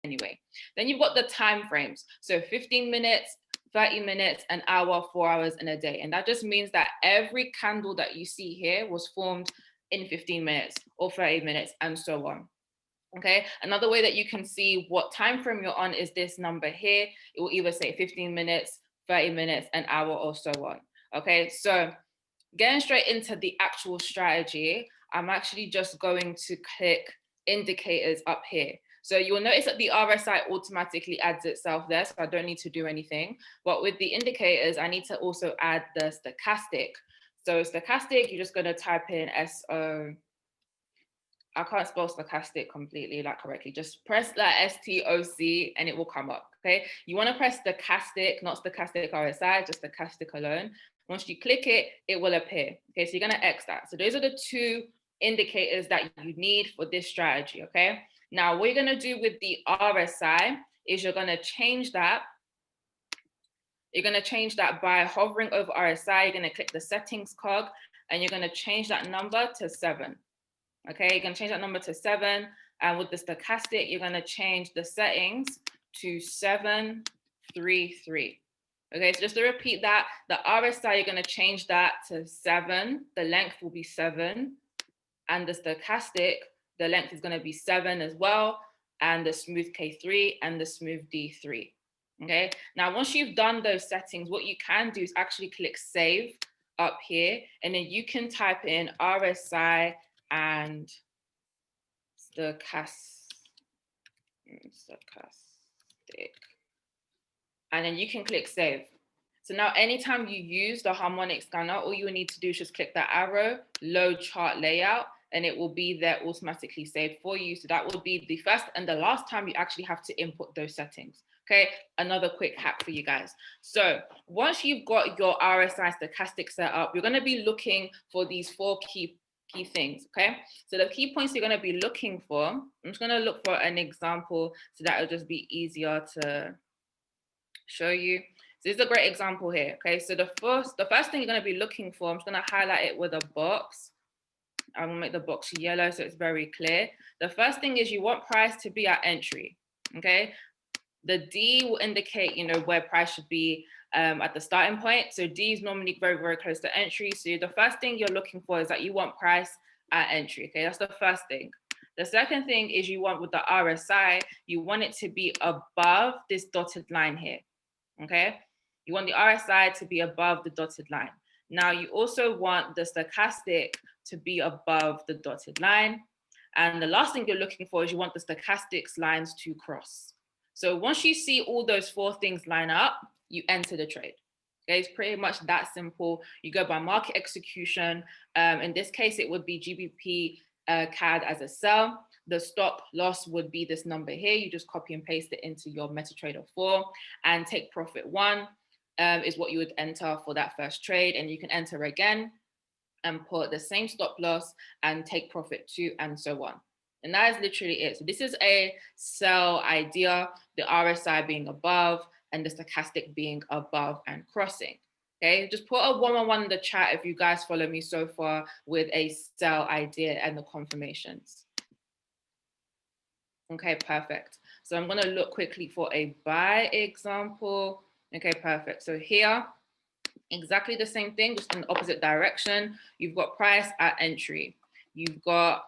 anyway. Then you've got the time frames. So 15 minutes, 30 minutes, an hour, 4 hours, and a day. And that just means that every candle that you see here was formed in 15 minutes or 30 minutes and so on. Okay, another way that you can see what time frame you're on is this number here. It will either say 15 minutes, 30 minutes, an hour, or so on. Okay, so getting straight into the actual strategy, I'm actually just going to click indicators up here. So you'll notice that the RSI automatically adds itself there, so I don't need to do anything. But with the indicators, I need to also add the stochastic. So stochastic, you're just going to type in SO. I can't spell stochastic completely, like correctly. Just press that STOC and it will come up, okay? You wanna press stochastic, not stochastic RSI, just stochastic alone. Once you click it, it will appear, okay? So you're gonna X that. So those are the two indicators that you need for this strategy, okay? Now, what you're gonna do with the RSI is you're gonna change that. You're gonna change that by hovering over RSI, you're gonna click the settings cog, and you're gonna change that number to 7. Okay, you're gonna change that number to 7. And with the stochastic, you're gonna change the settings to 733. Okay, so just to repeat that, the RSI, you're gonna change that to 7. The length will be 7. And the stochastic, the length is gonna be 7 as well. And the smooth K3 and the smooth D3. Okay, now once you've done those settings, what you can do is actually click save up here, and then you can type in RSI and stochastic, and then you can click save. So now anytime you use the harmonic scanner, all you need to do is just click that arrow, load chart layout, and it will be there automatically saved for you. So that will be the first and the last time you actually have to input those settings. Okay, another quick hack for you guys. So once you've got your RSI stochastic set up, you're gonna be looking for these 4 key things, okay? So the key points you're gonna be looking for, I'm just gonna look for an example so that it'll just be easier to show you. So this is a great example here, okay? So the first thing you're gonna be looking for, I'm just gonna highlight it with a box. I'm gonna make the box yellow so it's very clear. The first thing is you want price to be at entry, okay? The D will indicate, where price should be at the starting point. So D is normally very, very close to entry. So the first thing you're looking for is that you want price at entry, okay? That's the first thing. The second thing is you want with the RSI, you want it to be above this dotted line here, okay? You want the RSI to be above the dotted line. Now you also want the stochastic to be above the dotted line. And the last thing you're looking for is you want the stochastics lines to cross. So once you see all those 4 things line up, you enter the trade. Okay, it's pretty much that simple. You go by market execution. In this case, it would be GBP CAD as a sell. The stop loss would be this number here. You just copy and paste it into your MetaTrader 4, and take profit 1 is what you would enter for that first trade. And you can enter again and put the same stop loss and take profit 2 and so on. And that is literally it. So this is a sell idea, the RSI being above and the stochastic being above and crossing. Okay, just put a 111 in the chat if you guys follow me so far with a sell idea and the confirmations. Okay, perfect. So I'm gonna look quickly for a buy example. Okay, perfect. So here, exactly the same thing, just in the opposite direction. You've got price at entry. You've got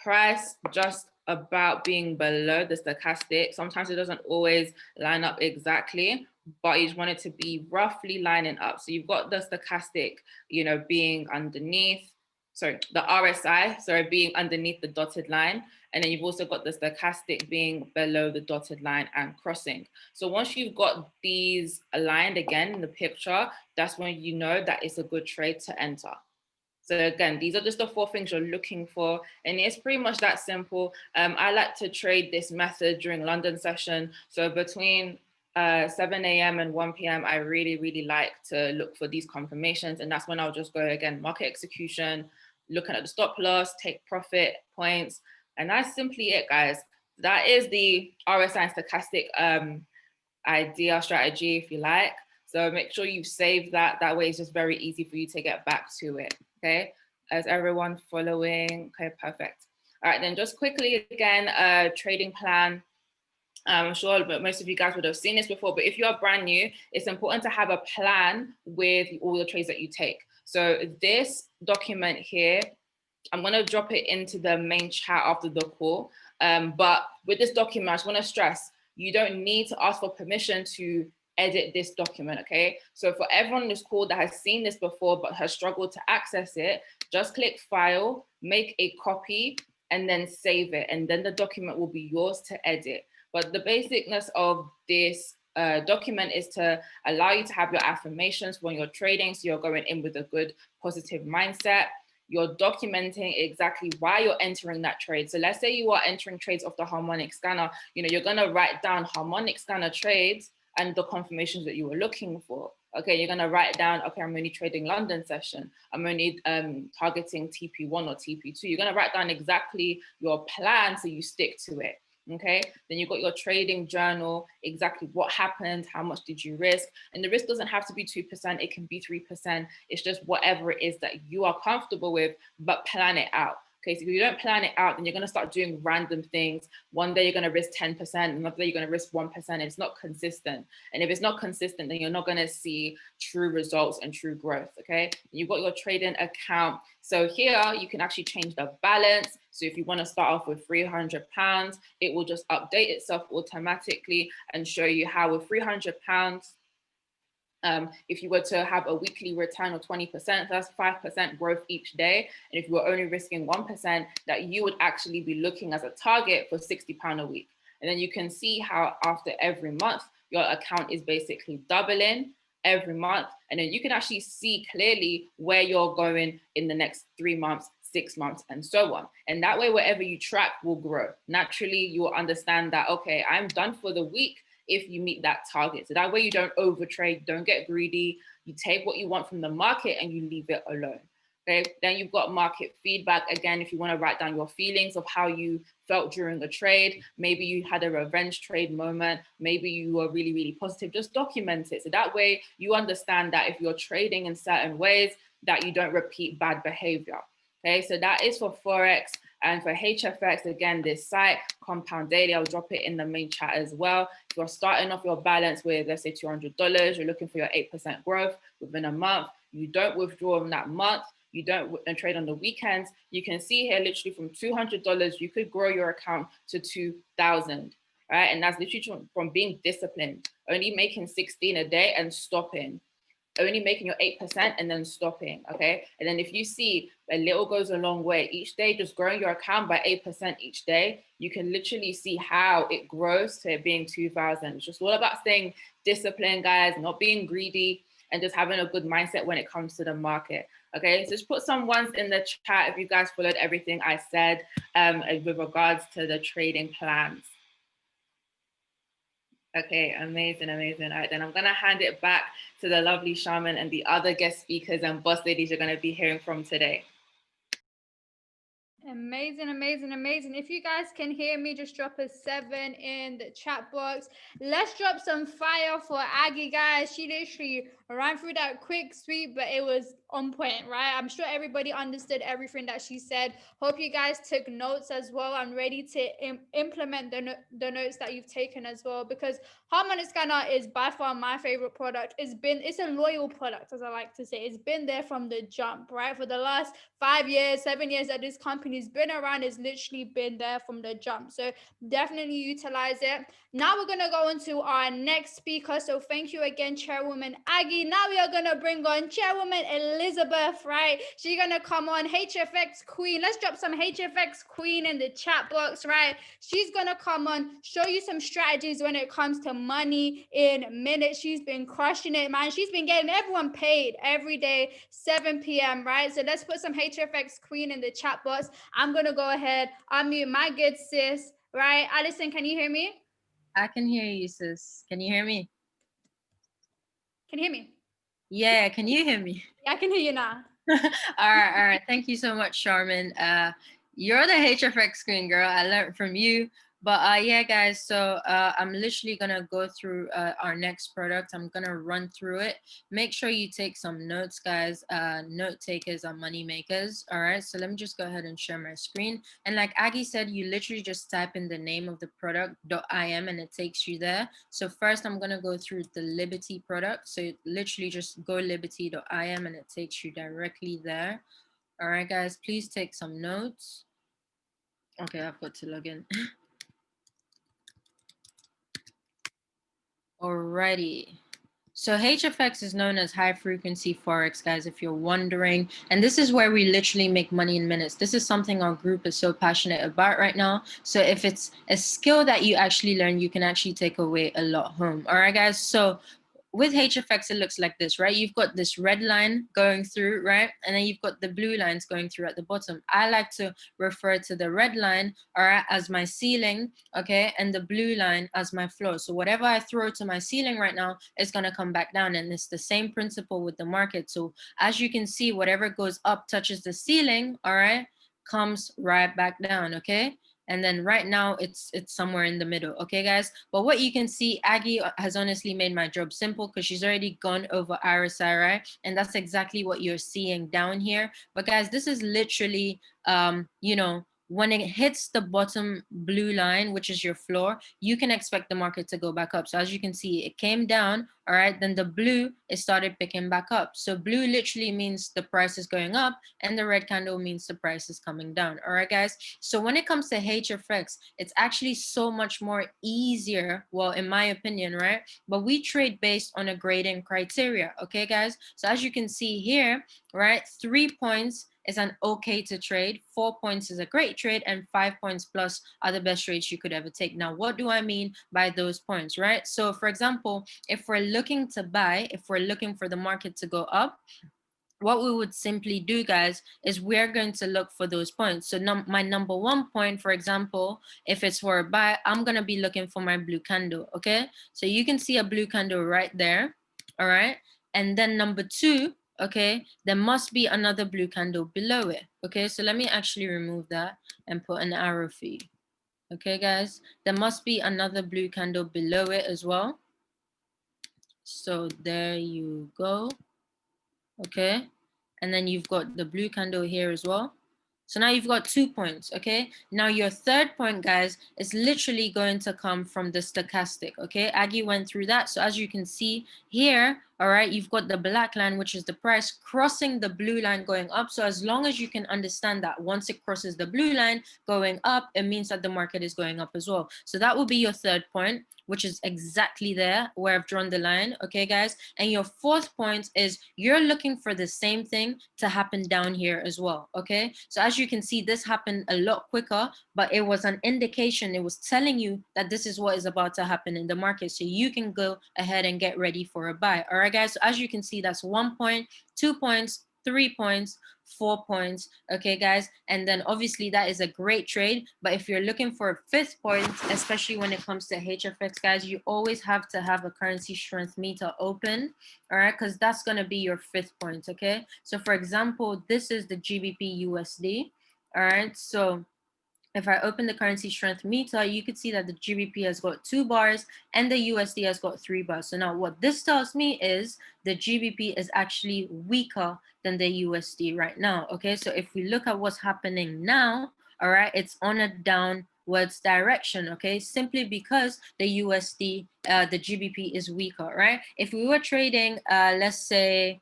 price just about being below the stochastic. Sometimes it doesn't always line up exactly, but you just want it to be roughly lining up. So you've got the stochastic, being underneath, the RSI, being underneath the dotted line. And then you've also got the stochastic being below the dotted line and crossing. So once you've got these aligned again in the picture, that's when you know that it's a good trade to enter. So again, these are just the 4 things you're looking for. And it's pretty much that simple. I like to trade this method during London session. So between 7 a.m. and 1 p.m., I really, really like to look for these confirmations. And that's when I'll just go again, market execution, looking at the stop loss, take profit points. And that's simply it, guys. That is the RSI and stochastic idea strategy, if you like. So make sure you save that. That way it's just very easy for you to get back to it, okay? Is everyone following? Okay, perfect. All right, then just quickly again, trading plan. I'm sure but most of you guys would have seen this before, but if you are brand new, it's important to have a plan with all the trades that you take. So this document here, I'm going to drop it into the main chat after the call. But with this document, I just want to stress, you don't need to ask for permission to edit this document, okay? So for everyone on this call that has seen this before but has struggled to access it, just click File, make a copy, and then save it. And then the document will be yours to edit. But the basicness of this document is to allow you to have your affirmations when you're trading. So you're going in with a good positive mindset. You're documenting exactly why you're entering that trade. So let's say you are entering trades off the harmonic scanner, you're gonna write down harmonic scanner trades and the confirmations that you were looking for. Okay, you're gonna write down, okay, I'm only trading London session. I'm only targeting TP1 or TP2. You're gonna write down exactly your plan so you stick to it. Okay, then you've got your trading journal, exactly what happened, how much did you risk? And the risk doesn't have to be 2%, it can be 3%. It's just whatever it is that you are comfortable with, but plan it out. Okay, so if you don't plan it out, then you're gonna start doing random things. One day you're gonna risk 10%, another day you're gonna risk 1%, and it's not consistent. And if it's not consistent, then you're not gonna see true results and true growth, okay? You've got your trading account. So here you can actually change the balance. So if you wanna start off with £300, it will just update itself automatically and show you how with £300, if you were to have a weekly return of 20%, that's 5% growth each day. And if you were only risking 1%, that you would actually be looking as a target for £60 a week. And then you can see how after every month, your account is basically doubling every month. And then you can actually see clearly where you're going in the next 3 months, 6 months, and so on. And that way, wherever you track will grow. Naturally, you will understand that, okay, I'm done for the week if you meet that target. So that way you don't overtrade, don't get greedy. You take what you want from the market and you leave it alone. Okay, then you've got market feedback. Again, if you want to write down your feelings of how you felt during the trade, maybe you had a revenge trade moment, maybe you were really, really positive, just document it. So that way you understand that if you're trading in certain ways, that you don't repeat bad behavior. Okay, so that is for Forex. And for HFX, again, this site, Compound Daily, I'll drop it in the main chat as well. If you're starting off your balance with, let's say, $200, you're looking for your 8% growth within a month, you don't withdraw in that month, you don't trade on the weekends, you can see here literally from $200, you could grow your account to 2,000, right? And that's literally from being disciplined, only making 16 a day and stopping. Only making your 8% and then stopping, okay? And then if you see a little goes a long way, each day just growing your account by 8% each day, you can literally see how it grows to it being 2,000. It's just all about staying disciplined, guys, not being greedy, and just having a good mindset when it comes to the market, okay? So just put some ones in the chat if you guys followed everything I said with regards to the trading plans. Okay, amazing, amazing. All right, then I'm gonna hand it back to the lovely Charmin and the other guest speakers and boss ladies you're gonna be hearing from today. Amazing, amazing, amazing. If you guys can hear me, just drop a 7 in the chat box. Let's drop some fire for Aggie, guys. She literally ran through that quick, sweet, but it was on point, right? I'm sure everybody understood everything that she said. Hope you guys took notes as well. I'm ready to implement the notes that you've taken as well, because Harmonic Scanner is by far my favorite product. It's a loyal product, as I like to say. It's been there from the jump, right? For the last 5 years, 7 years that this company's been around, it's literally been there from the jump. So definitely utilize it. Now we're going to go into our next speaker. So thank you again, Chairwoman Aggie. Now we are going to bring on Chairwoman Elizabeth, right? She's going to come on, HFX Queen. Let's drop some HFX Queen in the chat box, right? She's going to come on, show you some strategies when it comes to money in minutes. She's been crushing it, man. She's been getting everyone paid every day, 7 p.m., right? So let's put some HFX Queen in the chat box. I'm going to go ahead, unmute my good sis, right? Alison, can you hear me? I can hear you, sis. Can you hear me? Can you hear me? Yeah, can you hear me? Yeah, I can hear you now. All right. Thank you so much, Charmin. You're the HFX Queen, girl. I learned from you. But yeah, guys, so I'm literally gonna go through our next product. I'm gonna run through it. Make sure you take some notes, guys. Note takers are money makers. All right, so let me just go ahead and share my screen. And like Aggie said, you literally just type in the name of the product.im and it takes you there. So first I'm gonna go through the Liberty product. So literally just go liberty.im and it takes you directly there. All right, guys, please take some notes. Okay, I've got to log in. Alrighty. So HFX is known as high frequency Forex, guys, if you're wondering. And this is where we literally make money in minutes. This is something our group is so passionate about right now. So if it's a skill that you actually learn, you can actually take away a lot home. All right, guys. So with HFX, it looks like this, right? You've got this red line going through, right? And then you've got the blue lines going through at the bottom. I like to refer to the red line, all right, as my ceiling, okay, and the blue line as my floor. So whatever I throw to my ceiling right now is going to come back down. And it's the same principle with the market. So as you can see, whatever goes up touches the ceiling, all right, comes right back down, okay? And then right now it's somewhere in the middle, okay, guys? But what you can see, Aggie has honestly made my job simple because she's already gone over RSI, and that's exactly what you're seeing down here. But guys, this is literally, you know, when it hits the bottom blue line, which is your floor, you can expect the market to go back up. So as you can see, it came down, all right, then the blue, it started picking back up. So blue literally means the price is going up, and the red candle means the price is coming down. All right, guys. So when it comes to HFX, it's actually so much more easier, well, in my opinion, right? But we trade based on a grading criteria, okay, guys? So as you can see here, right, 3 points is an okay to trade, 4 points is a great trade, and 5 points plus are the best trades you could ever take. Now, what do I mean by those points, right? So for example, if we're looking to buy, if we're looking for the market to go up, what we would simply do, guys, is we're going to look for those points. So my number 1 point, for example, if it's for a buy, I'm going to be looking for my blue candle, okay? So you can see a blue candle right there, all right? And then number 2, okay, there must be another blue candle below it, okay? So let me actually remove that and put an arrow for you, okay, guys? There must be another blue candle below it as well. So there you go. Okay, and then you've got the blue candle here as well. So now you've got 2 points, okay? Now your third point, guys, is literally going to come from the stochastic, okay? Aggie went through that. So as you can see here, all right, you've got the black line, which is the price, crossing the blue line going up. So as long as you can understand that once it crosses the blue line going up, it means that the market is going up as well. So that will be your third point, which is exactly there where I've drawn the line, okay, guys? And your fourth point is you're looking for the same thing to happen down here as well, okay? So as you can see, this happened a lot quicker, but it was an indication. It was telling you that this is what is about to happen in the market. So you can go ahead and get ready for a buy. All right, guys, so as you can see, that's 1 point, 2 points, 3 points, 4 points, okay, guys? And then obviously that is a great trade, but if you're looking for a fifth point, especially when it comes to HFX, guys, you always have to have a currency strength meter open, all right, because that's going to be your fifth point, okay? So for example, this is the GBP USD, all right? So if I open the currency strength meter, you could see that the GBP has got 2 bars and the USD has got 3 bars. So now what this tells me is the GBP is actually weaker than the USD right now. Okay, so if we look at what's happening now, all right, it's on a downwards direction, okay, simply because the USD, the GBP is weaker, right? If we were trading, let's say,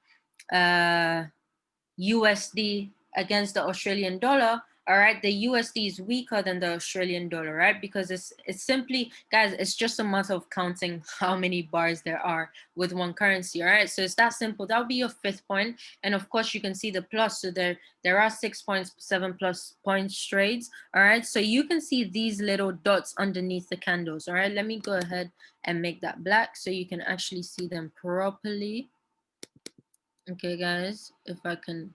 USD against the Australian dollar, all right, the USD is weaker than the Australian dollar, right? Because it's simply, guys, it's just a matter of counting how many bars there are with one currency, all right? So it's that simple. That would be your fifth point. And of course, you can see the plus. So there are 6 points, 7 plus points trades, all right? So you can see these little dots underneath the candles, all right? Let me go ahead and make that black so you can actually see them properly. Okay, guys, if I can,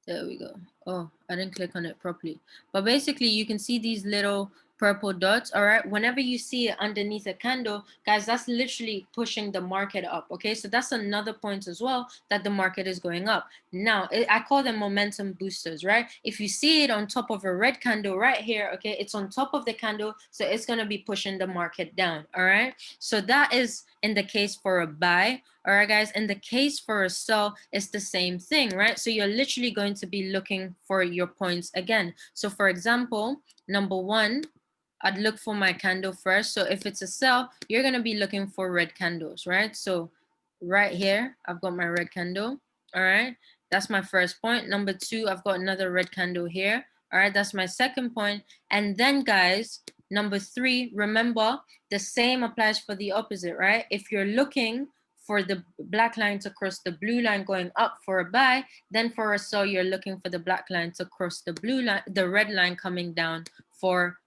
there we go. Oh, I didn't click on it properly. But basically, you can see these little purple dots, all right, whenever you see it underneath a candle, guys, that's literally pushing the market up. Okay, so that's another point as well, that the market is going up. Now I call them momentum boosters, right? If you see it on top of a red candle right here, okay, it's on top of the candle, so it's going to be pushing the market down. All right, so that is in the case for a buy. All right, guys, in the case for a sell, it's the same thing, right? So you're literally going to be looking for your points again. So for example, number one, I'd look for my candle first. So if it's a sell, you're going to be looking for red candles, right? So right here, I've got my red candle. All right, that's my first point. Number two, I've got another red candle here. All right, that's my second point. And then, guys, number three, remember, the same applies for the opposite, right? If you're looking for the black line to cross the blue line going up for a buy, then for a sell, you're looking for the black line to cross the blue line, the red line coming down for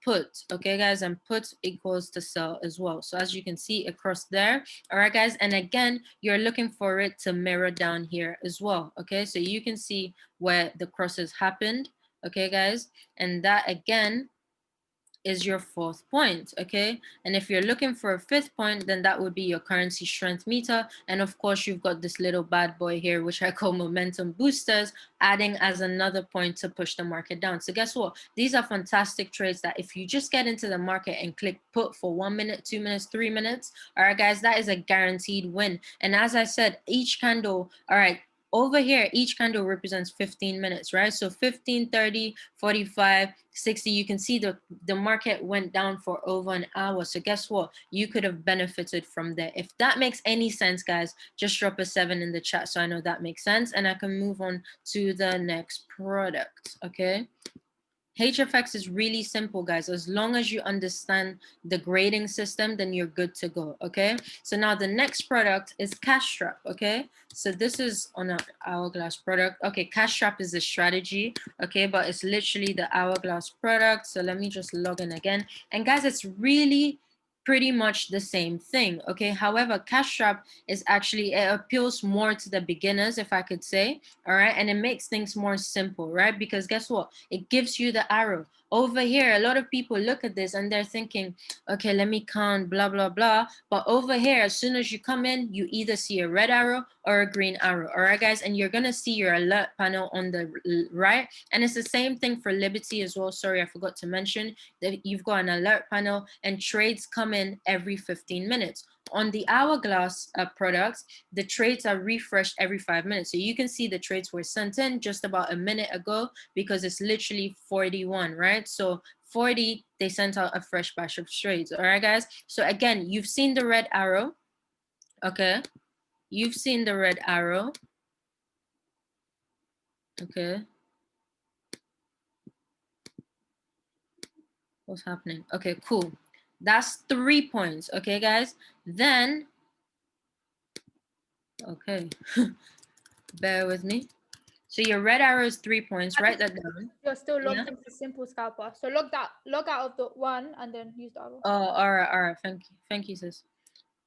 put. Okay, guys, and put equals to sell as well. So as you can see across there, all right, guys, and again, you're looking for it to mirror down here as well. Okay, so you can see where the crosses happened. Okay, guys, and that again is your fourth point. Okay, and if you're looking for a fifth point, then that would be your currency strength meter. And of course, you've got this little bad boy here, which I call momentum boosters, adding as another point to push the market down. So guess what, these are fantastic trades that if you just get into the market and click put for 1 minute, 2 minutes, 3 minutes, all right, guys, that is a guaranteed win. And as I said, each candle, all right, over here, each candle represents 15 minutes, right? So 15, 30, 45, 60, you can see the market went down for over an hour. So guess what? You could have benefited from there. If that makes any sense, guys, just drop a 7 in the chat so I know that makes sense. And I can move on to the next product, okay? HFX is really simple, guys. As long as you understand the grading system, then you're good to go, okay? So now the next product is Cash-Strap, okay? So this is on an Hourglass product. Okay, Cash-Strap is a strategy, okay? But it's literally the Hourglass product. So let me just log in again. And guys, it's really pretty much the same thing, okay? However, Cash-Strap is actually, it appeals more to the beginners, if I could say, all right? And it makes things more simple, right? Because guess what? It gives you the arrow. Over here, a lot of people look at this and they're thinking, okay, let me count, blah, blah, blah. But over here, as soon as you come in, you either see a red arrow or a green arrow, all right, guys? And you're gonna see your alert panel on the right. And it's the same thing for Liberty as well. Sorry, I forgot to mention that you've got an alert panel and trades come in every 15 minutes. On the Hourglass products, the trades are refreshed every 5 minutes. So you can see the trades were sent in just about a minute ago because it's literally 41, right? So 40, they sent out a fresh batch of trades. All right, guys? So again, you've seen the red arrow, okay? You've seen the red arrow, okay? What's happening? Okay, cool. That's 3 points, okay, guys? Then, okay, bear with me. So your red arrow is 3 points. Write that down. You're still logged Yeah. into Simple Scalper. So log out of the one and then use the other. Oh, all right. Thank you, sis.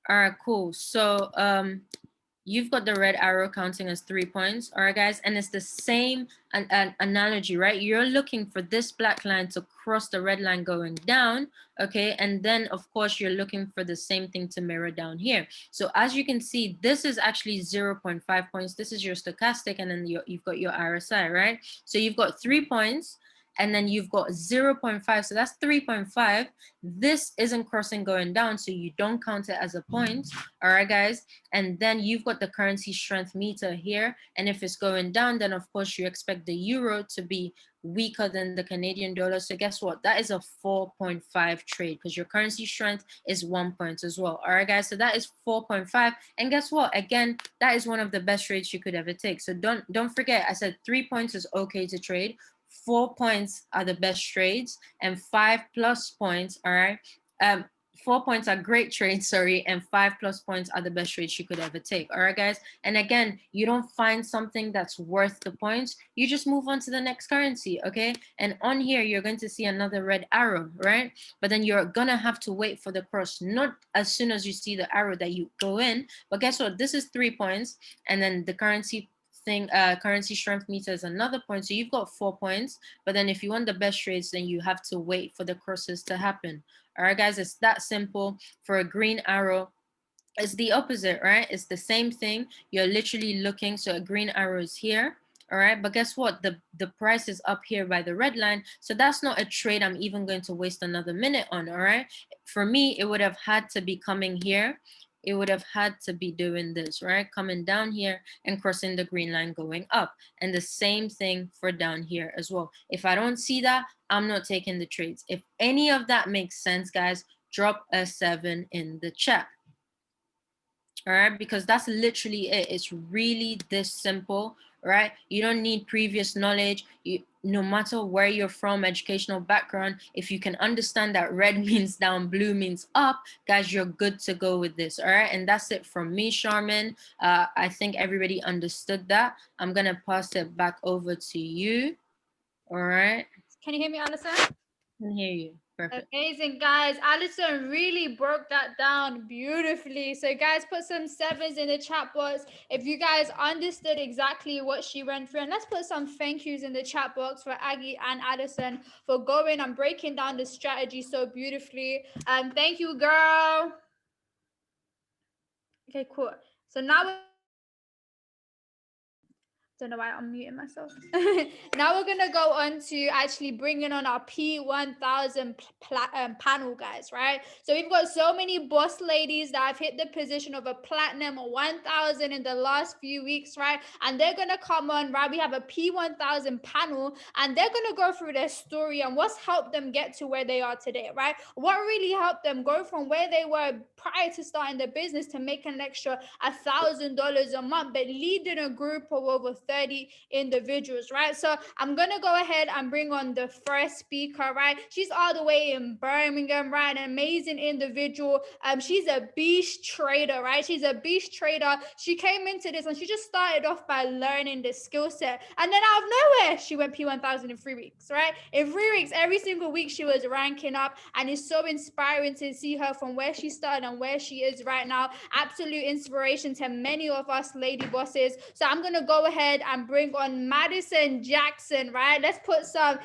All right, cool. So you've got the red arrow counting as 3 points. All right, guys, and it's the same an analogy, right? You're looking for this black line to cross the red line going down, okay? And then, of course, you're looking for the same thing to mirror down here. So as you can see, this is actually 0.5 points. This is your stochastic, and then you've got your RSI, right? So you've got 3 points, and then you've got 0.5, so that's 3.5. This isn't crossing going down, so you don't count it as a point, all right, guys? And then you've got the currency strength meter here, and if it's going down, then of course you expect the euro to be weaker than the Canadian dollar. So guess what? That is a 4.5 trade because your currency strength is 1 point as well. All right, guys, so that is 4.5. And guess what? Again, that is one of the best trades you could ever take. So don't forget, I said 3 points is okay to trade. 4 points are the best trades, and 5+ points, all right? 4 points are great trades, sorry, and 5+ points are the best trades you could ever take. All right, guys? And again, you don't find something that's worth the points, you just move on to the next currency, okay? And on here, you're going to see another red arrow, right? But then you're gonna have to wait for the cross, not as soon as you see the arrow that you go in. But guess what? This is 3 points, and then the currency thing, currency strength meter is another point. So you've got 4 points, but then if you want the best trades, then you have to wait for the crosses to happen. All right, guys, it's that simple. For a green arrow, it's the opposite, right? It's the same thing. You're literally looking, so a green arrow is here. All right, but guess what? The price is up here by the red line. So that's not a trade I'm even going to waste another minute on. All right. For me, it would have had to be coming here. It would have had to be doing this, right? Coming down here and crossing the green line going up. And the same thing for down here as well. If I don't see that, I'm not taking the trades. If any of that makes sense, guys, drop a 7 in the chat. All right, because that's literally it. It's really this simple, right? You don't need previous knowledge. No matter where you're from, educational background, if you can understand that red means down, blue means up, guys, you're good to go with this. All right, and that's it from me, Charmin. I think everybody understood that. I'm gonna pass it back over to you. All right. Can you hear me, Alison? I can hear you. Perfect. Amazing, guys. Alison really broke that down beautifully. So, guys, put some 7s in the chat box if you guys understood exactly what she went through. And let's put some thank yous in the chat box for Aggie and Alison for going and breaking down the strategy so beautifully. Thank you, girl. Okay, cool. So now don't know why I'm muting myself. Now we're gonna go on to actually bringing on our P1000 panel, guys, right? So we've got so many boss ladies that have hit the position of a platinum 1000 in the last few weeks, right? And they're gonna come on, right? We have a P1000 panel, and they're gonna go through their story and what's helped them get to where they are today, right? What really helped them go from where they were prior to starting their business to make an extra $1,000 a month, but leading a group of over 30 individuals, right? So I'm gonna go ahead and bring on the first speaker, right? She's all the way in Birmingham, right? An amazing individual. She's a beast trader, right? She's a beast trader. She came into this and she just started off by learning the skill set, and then out of nowhere she went P1000 in 3 weeks, right? In 3 weeks, every single week she was ranking up, and it's so inspiring to see her from where she started and where she is right now. Absolute inspiration to many of us lady bosses. So I'm gonna go ahead and bring on Madison Jackson, right? Let's put some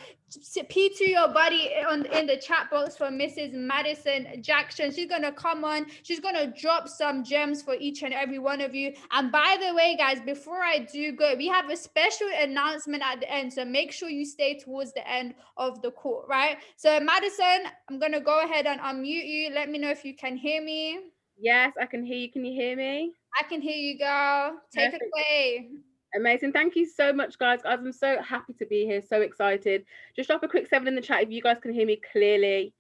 P to your body in the chat box for Mrs. Madison Jackson. She's gonna come on. She's gonna drop some gems for each and every one of you. And by the way, guys, before I do go, we have a special announcement at the end, so make sure you stay towards the end of the call, right? So Madison, I'm gonna go ahead and unmute you. Let me know if you can hear me. Yes, I can hear you. Can you hear me? I can hear you, girl. Take it away. Amazing. Thank you so much, guys. I'm so happy to be here. So excited. Just drop a quick 7 in the chat if you guys can hear me clearly.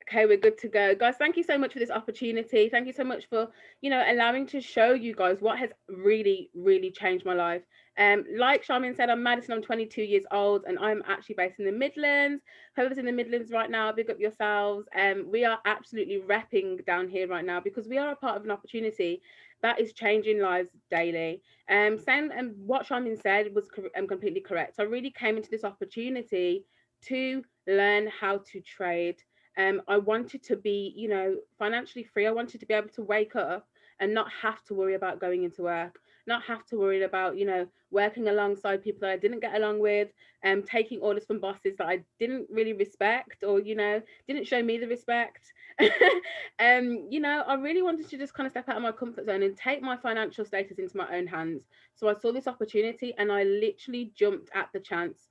Okay, we're good to go. Guys, thank you so much for this opportunity. Thank you so much for, allowing to show you guys what has really, really changed my life. Like Charmin said, I'm Madison. I'm 22 years old, and I'm actually based in the Midlands. Whoever's in the Midlands right now, big up yourselves. We are absolutely repping down here right now because we are a part of an opportunity that is changing lives daily. What Charmin said was completely correct. I really came into this opportunity to learn how to trade. I wanted to be, financially free. I wanted to be able to wake up and not have to worry about going into work, not have to worry about, working alongside people that I didn't get along with, taking orders from bosses that I didn't really respect or, didn't show me the respect. I really wanted to just kind of step out of my comfort zone and take my financial status into my own hands. So I saw this opportunity and I literally jumped at the chance.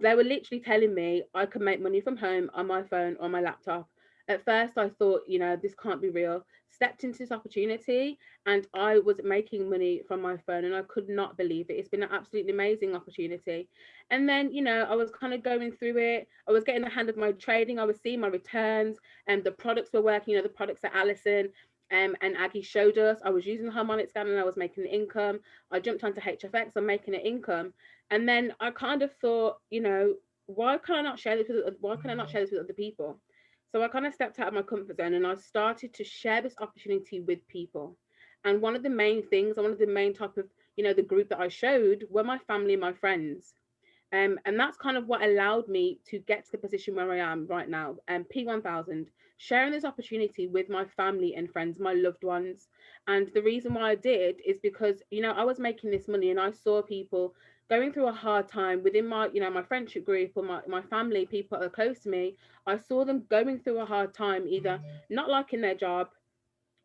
They were literally telling me I could make money from home on my phone or my laptop. At first, I thought, this can't be real. Stepped into this opportunity and I was making money from my phone and I could not believe it. It's been an absolutely amazing opportunity. And then, I was kind of going through it. I was getting the hand of my trading. I was seeing my returns and the products were working, the products that Alison and Aggie showed us. I was using the harmonic scanner and I was making an income. I jumped onto HFX. I'm making an income. And then I kind of thought, why can I not share this with other people? So I kind of stepped out of my comfort zone and I started to share this opportunity with people. And one of the main type of, the group that I showed were my family and my friends. And that's kind of what allowed me to get to the position where I am right now. P1000, sharing this opportunity with my family and friends, my loved ones. And the reason why I did is because, you know, I was making this money and I saw people going through a hard time within my, you know, my friendship group or my family, people that are close to me. I saw them going through a hard time, either not liking their job,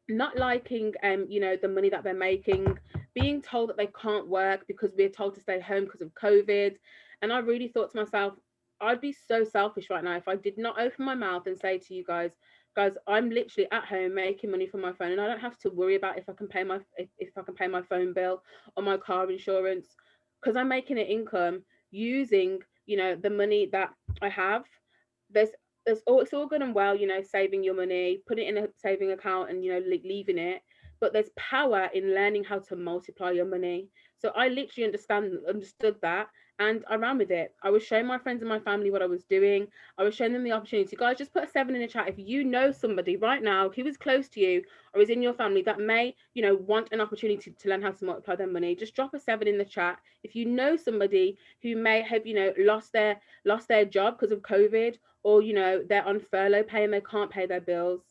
not liking you know, the money that they're making, being told that they can't work because we're told to stay home because of COVID. And I really thought to myself, I'd be so selfish right now if I did not open my mouth and say to you guys, I'm literally at home making money from my phone and I don't have to worry about if I can pay my if I can pay my phone bill or my car insurance, because I'm making an income using, you know, the money that I have. there's it's all good and well, you know, saving your money, putting it in a saving account and, you know, leaving it, but there's power in learning how to multiply your money. So I literally understood that, and I ran with it. I was showing my friends and my family what I was doing. I was showing them the opportunity. Guys, just put a 7 in the chat if you know somebody right now who is close to you or is in your family that may, you know, want an opportunity to learn how to multiply their money. Just drop a 7 in the chat if you know somebody who may have, you know, lost their job because of COVID, or, you know, they're on furlough pay and they can't pay their bills.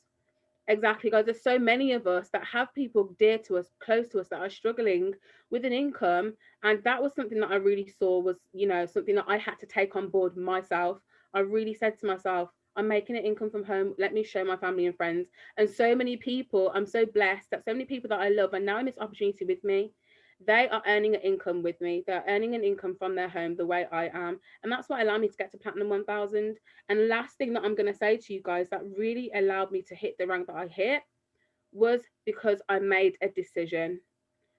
Exactly, guys. There's so many of us that have people dear to us, close to us, that are struggling with an income. And that was something that I really saw was, you know, something that I had to take on board myself. I really said to myself, I'm making an income from home. Let me show my family and friends. And so many people, I'm so blessed that so many people that I love are now in this opportunity with me. They are earning an income with me. They're earning an income from their home the way I am. And that's what allowed me to get to Platinum 1000. And last thing that I'm going to say to you guys that really allowed me to hit the rank that I hit was because I made a decision.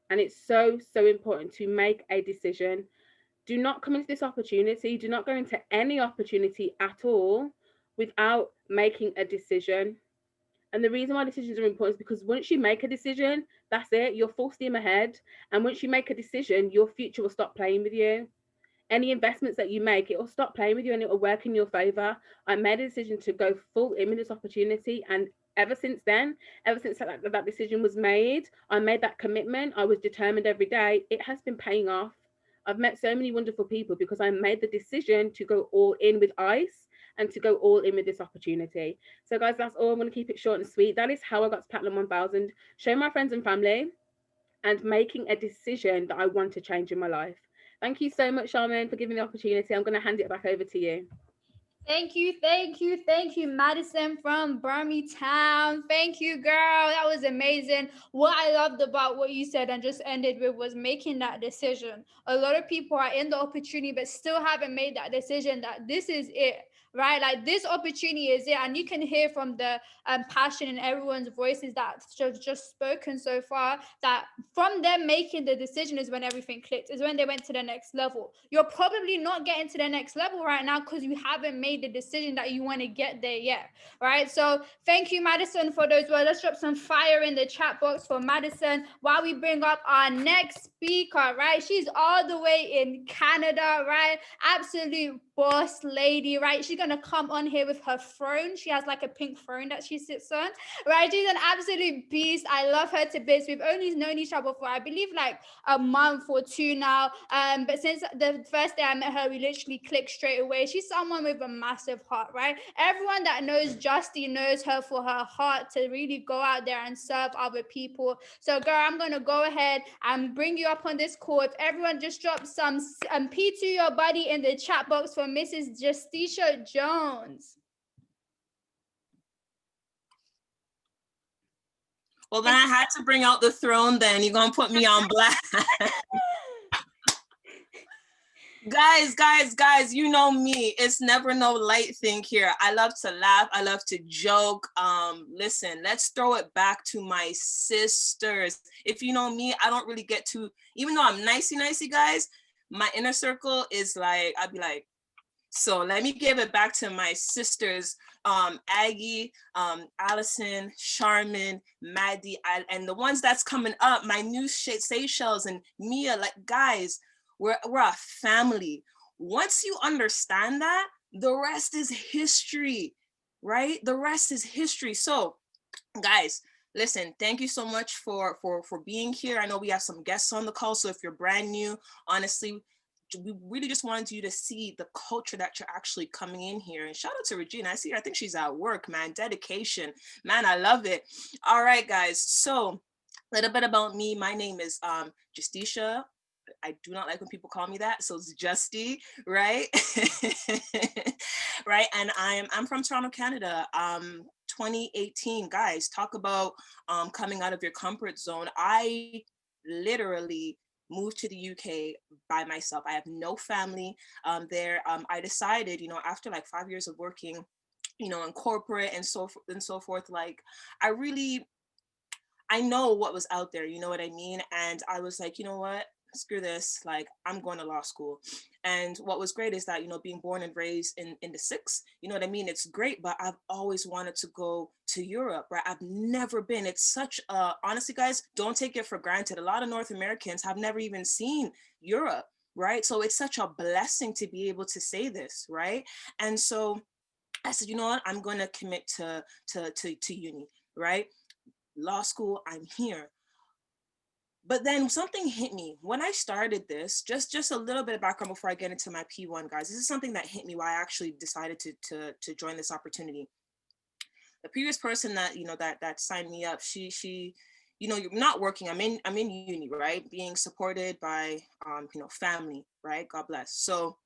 And it's so, so important to make a decision. Do not come into this opportunity, do not go into any opportunity at all without making a decision. And the reason why decisions are important is because once you make a decision, that's it, you're full steam ahead. And once you make a decision, your future will stop playing with you. Any investments that you make, it will stop playing with you and it will work in your favor. I made a decision to go full in with this opportunity. And ever since then, ever since that decision was made, I made that commitment. I was determined every day. It has been paying off. I've met so many wonderful people because I made the decision to go all in with ICE and to go all in with this opportunity. So guys, that's all. I'm going to keep it short and sweet. That is how I got to Platinum 1000. Showing my friends and family and making a decision that I want to change in my life. Thank you so much, Charmaine, for giving me the opportunity. I'm going to hand it back over to you. Thank you, Madison from Birmingham. Thank you, girl. That was amazing. What I loved about what you said and just ended with was making that decision. A lot of people are in the opportunity but still haven't made that decision that this is it, right? Like this opportunity is it. And you can hear from the passion in everyone's voices that's just spoken so far that from them making the decision is when everything clicked, is when they went to the next level. You're probably not getting to the next level right now because you haven't made the decision that you want to get there yet, right? So thank you, Madison, for those words. Let's drop some fire in the chat box for Madison while we bring up our next speaker, right? She's all the way in Canada, right? Absolute boss lady, right? She's gonna come on here with her throne. She has like a pink throne that she sits on, right? She's an absolute beast. I love her to bits. We've only known each other for, I believe, like a month or two now. But since the first day I met her, we literally clicked straight away. She's someone with a massive heart, right? Everyone that knows Justy knows her for her heart to really go out there and serve other people. So, girl, I'm gonna go ahead and bring you up on this call. If everyone just drop some P to your body in the chat box for Mrs. Justisha Jones. Well, then I had to bring out the throne then. You're going to put me on blast. Guys, you know me. It's never no light thing here. I love to laugh. I love to joke. Listen, let's throw it back to my sisters. If you know me, I don't really get to, even though I'm nicey, guys, my inner circle is like, I'd be like, so let me give it back to my sisters, Aggie, Allison, Charmin, Maddie, and the ones that's coming up, my new Seychelles and Mia. Like, guys, we're a family. Once you understand that, the rest is history, right? The rest is history. So, guys, listen, thank you so much for being here. I know we have some guests on the call, so if you're brand new, honestly, we really just wanted you to see the culture that you're actually coming in here. And shout out to Regina. I think she's at work, man. Dedication, man. I love it. All right, guys. So a little bit about me. My name is Justicia. I do not like when people call me that, so it's Justy, right? Right, and I'm from Toronto, Canada. 2018, guys. Talk about coming out of your comfort zone. I literally moved to the UK by myself. I have no family there. I decided, after like 5 years of working, in corporate and so forth, like I know what was out there, you know what I mean? And I was like, you know what? Screw this, like I'm going to law school. And what was great is that, being born and raised in the six, you know what I mean? It's great, but I've always wanted to go to Europe, right? I've never been. It's such honestly, guys, don't take it for granted. A lot of North Americans have never even seen Europe, right? So it's such a blessing to be able to say this, right? And so I said, you know what? I'm going to commit to uni, right? Law school, I'm here. But then something hit me when I started this. Just a little bit of background before I get into my P1, guys. This is something that hit me why I actually decided to join this opportunity. The previous person that that signed me up, she you're not working. I'm in uni, right? Being supported by family, right? God bless. So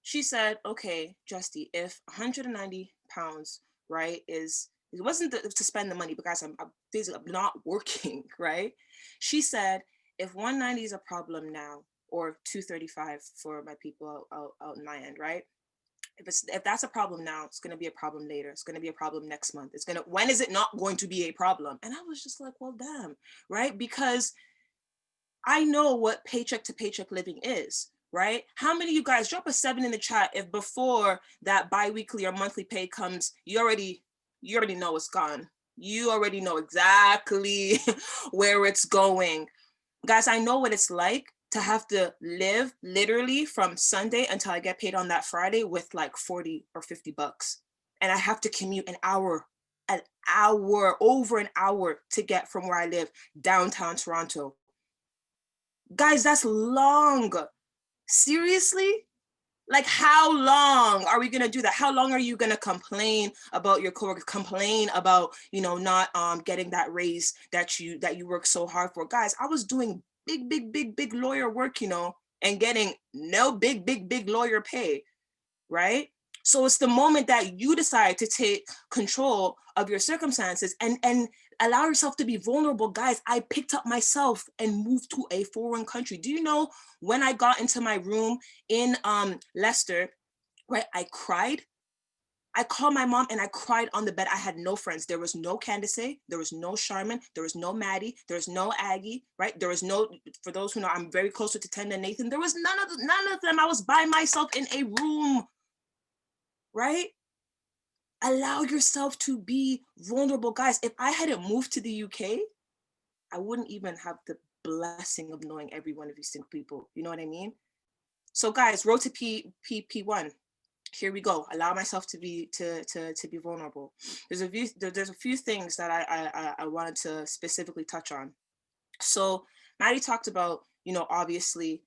she said, okay, Justy, if 190 pounds, right, it wasn't to spend the money because I'm physically not working, right? She said, if 190 is a problem now, or 235 for my people out in my end, right? If that's a problem now, it's gonna be a problem later. It's gonna be a problem next month. When is it not going to be a problem? And I was just like, well, damn, right? Because I know what paycheck to paycheck living is, right? How many of you guys, drop a 7 in the chat if before that bi-weekly or monthly pay comes, you already know it's gone. You already know exactly where it's going. Guys, I know what it's like to have to live literally from Sunday until I get paid on that Friday with like 40 or 50 bucks. And I have to commute over an hour to get from where I live downtown Toronto. Guys, that's long. Seriously? Like, how long are we gonna do that? How long are you gonna complain about your coworkers, complain about, not getting that raise that you work so hard for? Guys, I was doing big lawyer work, and getting no big lawyer pay, right? So it's the moment that you decide to take control of your circumstances and allow yourself to be vulnerable. Guys, I picked up myself and moved to a foreign country. Do you know when I got into my room in Leicester, right, I cried. I called my mom and I cried on the bed. I had no friends. There was no Candace, there was no Charmin, there was no Maddie, there was no Aggie, right? There was no, for those who know, I'm very close to Tenda and Nathan. There was none of them. I was by myself in a room, right? Allow yourself to be vulnerable. Guys, if I hadn't moved to the UK, I wouldn't even have the blessing of knowing every one of these single people. You know what I mean? So guys, road to P1. Here we go. Allow myself to be vulnerable. There's a few things that I wanted to specifically touch on. So Maddie talked about, obviously,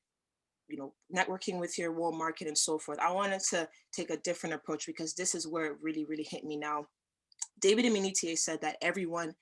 networking with your warm market and so forth. I wanted to take a different approach because this is where it really, really hit me now. David Emenitier said that everyone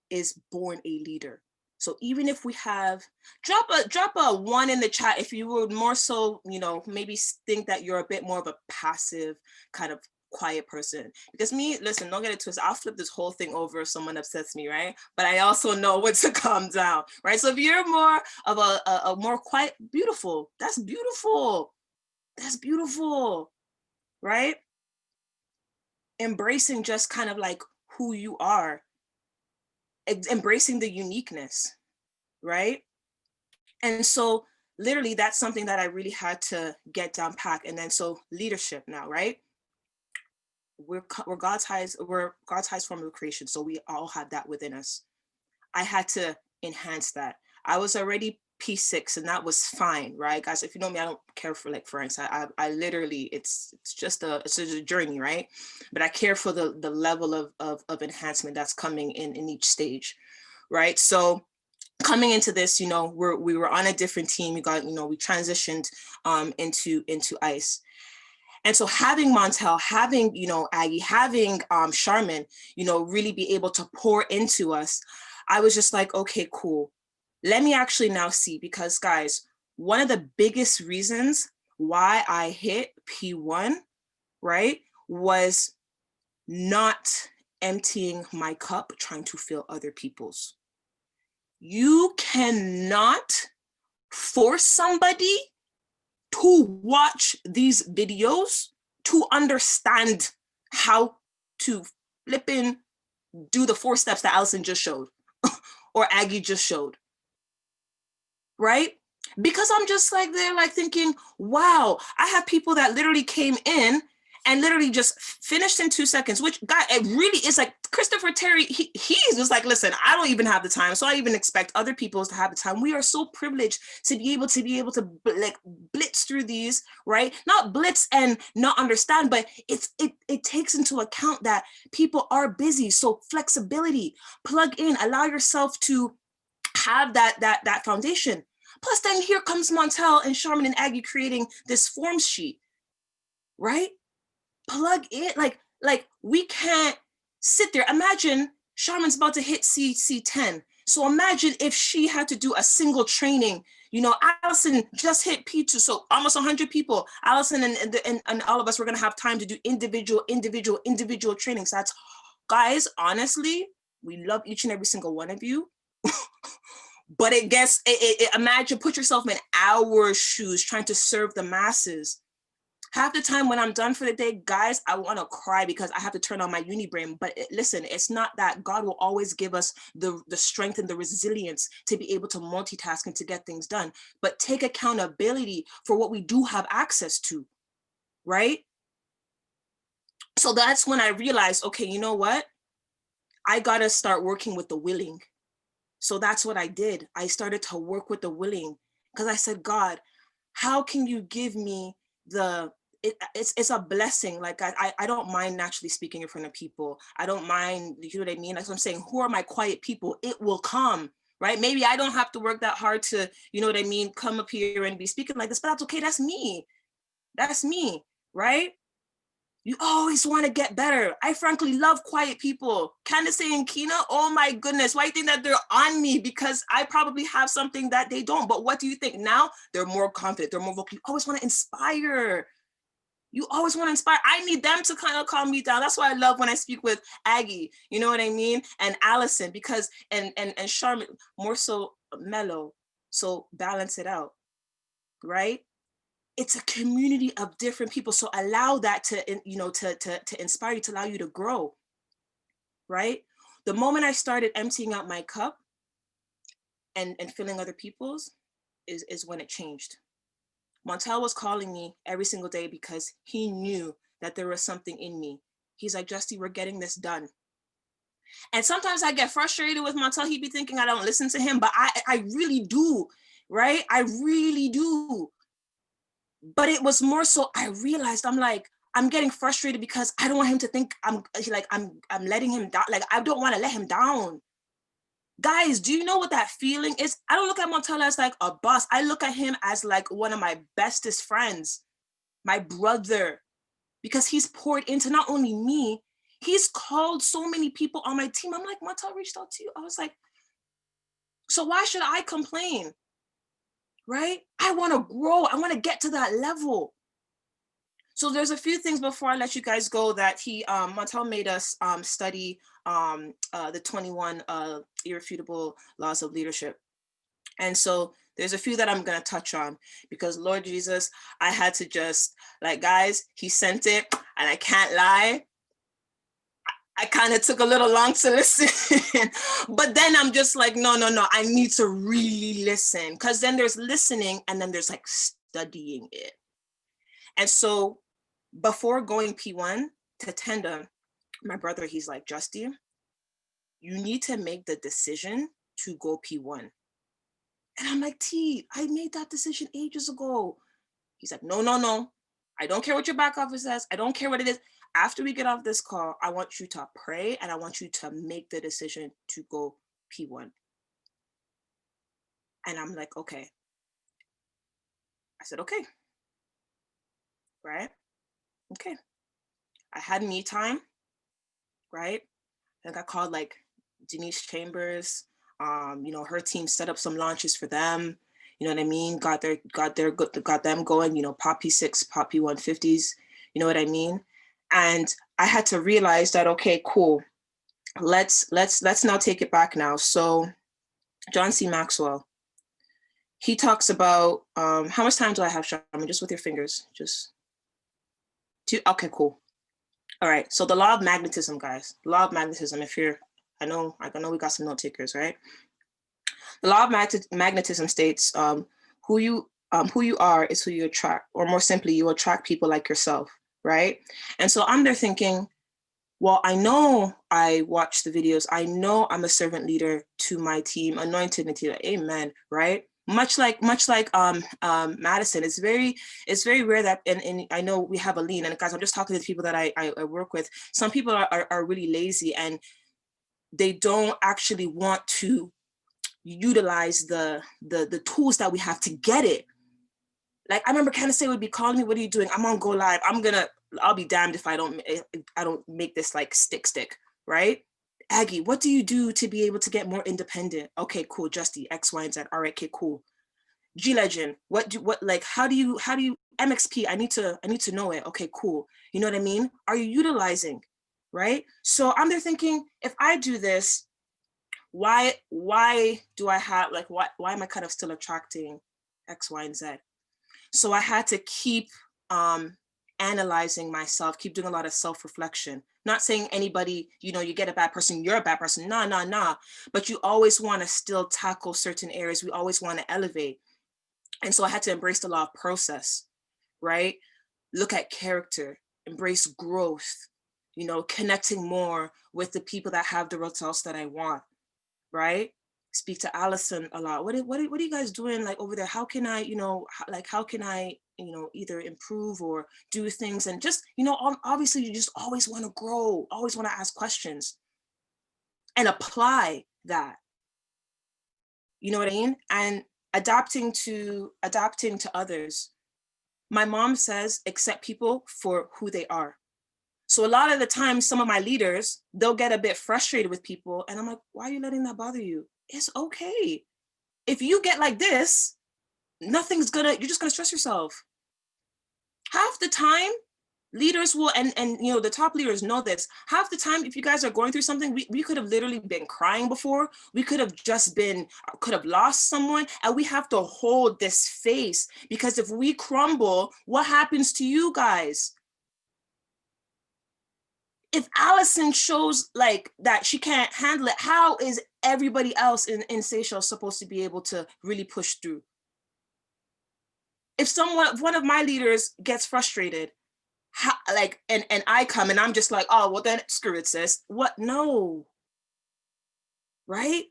is born a leader. So even if we have, drop a 1 in the chat if you would more so, maybe think that you're a bit more of a passive kind of quiet person. Because me, listen, don't get it twisted. I'll flip this whole thing over if someone upsets me, right? But I also know when to calm down, right? So if you're more of a more quiet, beautiful. That's beautiful. That's beautiful, right? Embracing just kind of like who you are. Embracing the uniqueness, right? And so literally that's something that I really had to get down pat. And then so leadership now, right? We're God's highest form of creation. So we all have that within us. I had to enhance that. I was already P6 and that was fine, right? Guys, if you know me, I don't care for like ranks. I literally, it's just a journey, right? But I care for the level of enhancement that's coming in each stage, right? So coming into this, you know, we were on a different team. We got, you know, we transitioned into ICE. And so having Montel, having, you know, Aggie, having Charmin, you know, really be able to pour into us, I was just like, okay, cool. Let me actually now see, because guys, one of the biggest reasons why I hit P1, right, was not emptying my cup, trying to fill other people's. You cannot force somebody to watch these videos to understand how to flip in, do the 4 steps that Allison just showed or Aggie just showed, right? Because I'm just like, they're like thinking, wow, I have people that literally came in and literally just finished in 2 seconds, which God, it really is like Christopher Terry, he's just like, listen, I don't even have the time. So I even expect other people to have the time. We are so privileged to be able to like blitz through these, right? Not blitz and not understand, but it takes into account that people are busy. So flexibility, plug in, allow yourself to have that foundation. Plus then here comes Montel and Charmin and Aggie creating this forms sheet, right? Plug in, like we can't sit there. Imagine Charmin's about to hit C10. So imagine if she had to do a single training. You know, Allison just hit P2, so almost 100 people. Allison and all of us, we're gonna have time to do individual trainings. That's, guys, honestly, we love each and every single one of you. But it gets, imagine, put yourself in our shoes trying to serve the masses. Half the time when I'm done for the day, guys, I want to cry because I have to turn on my uni brain. But listen, it's not that. God will always give us the strength and the resilience to be able to multitask and to get things done. But take accountability for what we do have access to, right? So that's when I realized, okay, you know what? I got to start working with the willing. So that's what I did. I started to work with the willing because I said, God, how can you give me it's a blessing. Like I don't mind naturally speaking in front of people. I don't mind, you know what I mean? That's what I'm saying. Who are my quiet people? It will come, right? Maybe I don't have to work that hard to, you know what I mean, come up here and be speaking like this, but that's okay. That's me. That's me, right? You always want to get better. I frankly love quiet people. Candace and Kina, oh my goodness, why do you think that they're on me? Because I probably have something that they don't. But what do you think? Now they're more confident, they're more vocal. You always want to inspire. You always want to inspire. I need them to kind of calm me down. That's why I love when I speak with Aggie, you know what I mean? And Allison, because, and Charmin, more so mellow. So balance it out, right? It's a community of different people. So allow that to, you know, to inspire you, to allow you to grow, right? The moment I started emptying out my cup and filling other people's is when it changed. Montel was calling me every single day because he knew that there was something in me. He's like, Justy, we're getting this done. And sometimes I get frustrated with Montel. He'd be thinking I don't listen to him, but I really do, right? I really do. But it was more so I realized I'm getting frustrated because I don't want him to think I'm letting him down. Like, I don't want to let him down. Guys, do you know what that feeling is? I don't look at Montel as like a boss. I look at him as like one of my bestest friends, my brother, because he's poured into not only me, he's called so many people on my team. I'm like, Montel reached out to you. I was like, so why should I complain? Right? I want to grow. I want to get to that level. So there's a few things before I let you guys go that Montel made us study the 21 irrefutable laws of leadership. And so there's a few that I'm going to touch on because Lord Jesus, I had to just like, guys, he sent it and I can't lie. I kind of took a little long to listen, but then I'm just like, no, I need to really listen, because then there's listening and then there's like studying it. And so before going P1 to Tenda, my brother, he's like, Justy, you need to make the decision to go P1. And I'm like, T, I made that decision ages ago. He's like, no. I don't care what your back office says. I don't care what it is. After we get off this call, I want you to pray and I want you to make the decision to go P1. And I'm like, okay. I said, okay. Right? Okay. I had me time, right? I think I called like Denise Chambers. Her team set up some launches for them. You know what I mean? Got them going, Pop P6, Pop P150s, you know what I mean? And I had to realize that, okay, cool. Let's now take it back now. So John C. Maxwell, he talks about, how much time do I have, Shaman? Just with your fingers, just two. Okay, cool. All right, so the law of magnetism, guys. Law of magnetism, I know we got some note takers, right? The law of magnetism states, who you are is who you attract, or more simply, you attract people like yourself, right? And so I'm there thinking, well, I know I watch the videos. I know I'm a servant leader to my team, anointed Natila, amen, right? Much like Madison, it's very rare that, and I know we have Aline, and guys, I'm just talking to the people that I work with. Some people are really lazy and they don't actually want to utilize the tools that we have to get it. Like, I remember Candace would be calling me, what are you doing? I'm on Go Live. I'll be damned if I don't make this like stick, right? Aggie, what do you do to be able to get more independent? Okay, cool. Justy, X, Y, and Z. All right, okay, cool. G Legend, how do you MXP? I need to know it. Okay, cool. You know what I mean? Are you utilizing, right? So I'm there thinking, if I do this, why do I have, like, why am I kind of still attracting X, Y, and Z? So I had to keep analyzing myself, keep doing a lot of self-reflection. Not saying anybody, you get a bad person, you're a bad person. Nah. But you always want to still tackle certain areas. We always want to elevate. And so I had to embrace the law of process, right? Look at character, embrace growth, connecting more with the people that have the results that I want, right? Speak to Allison a lot. What are you guys doing, like, over there? How can I, how can I, either improve or do things? And just, obviously you just always want to grow, always want to ask questions and apply that. You know what I mean? And adapting to others. My mom says, accept people for who they are. So a lot of the time, some of my leaders, they'll get a bit frustrated with people. And I'm like, why are you letting that bother you? It's okay. If you get like this, you're just gonna stress yourself. Half the time, leaders will, and the top leaders know this, half the time, if you guys are going through something, we could have literally been crying before, we could have lost someone, and we have to hold this face, because if we crumble, what happens to you guys? If Allison shows like that she can't handle it, how is everybody else in Seychelles supposed to be able to really push through? If one of my leaders gets frustrated, and I come and I'm just like, oh, well then screw it, sis. What? No. Right?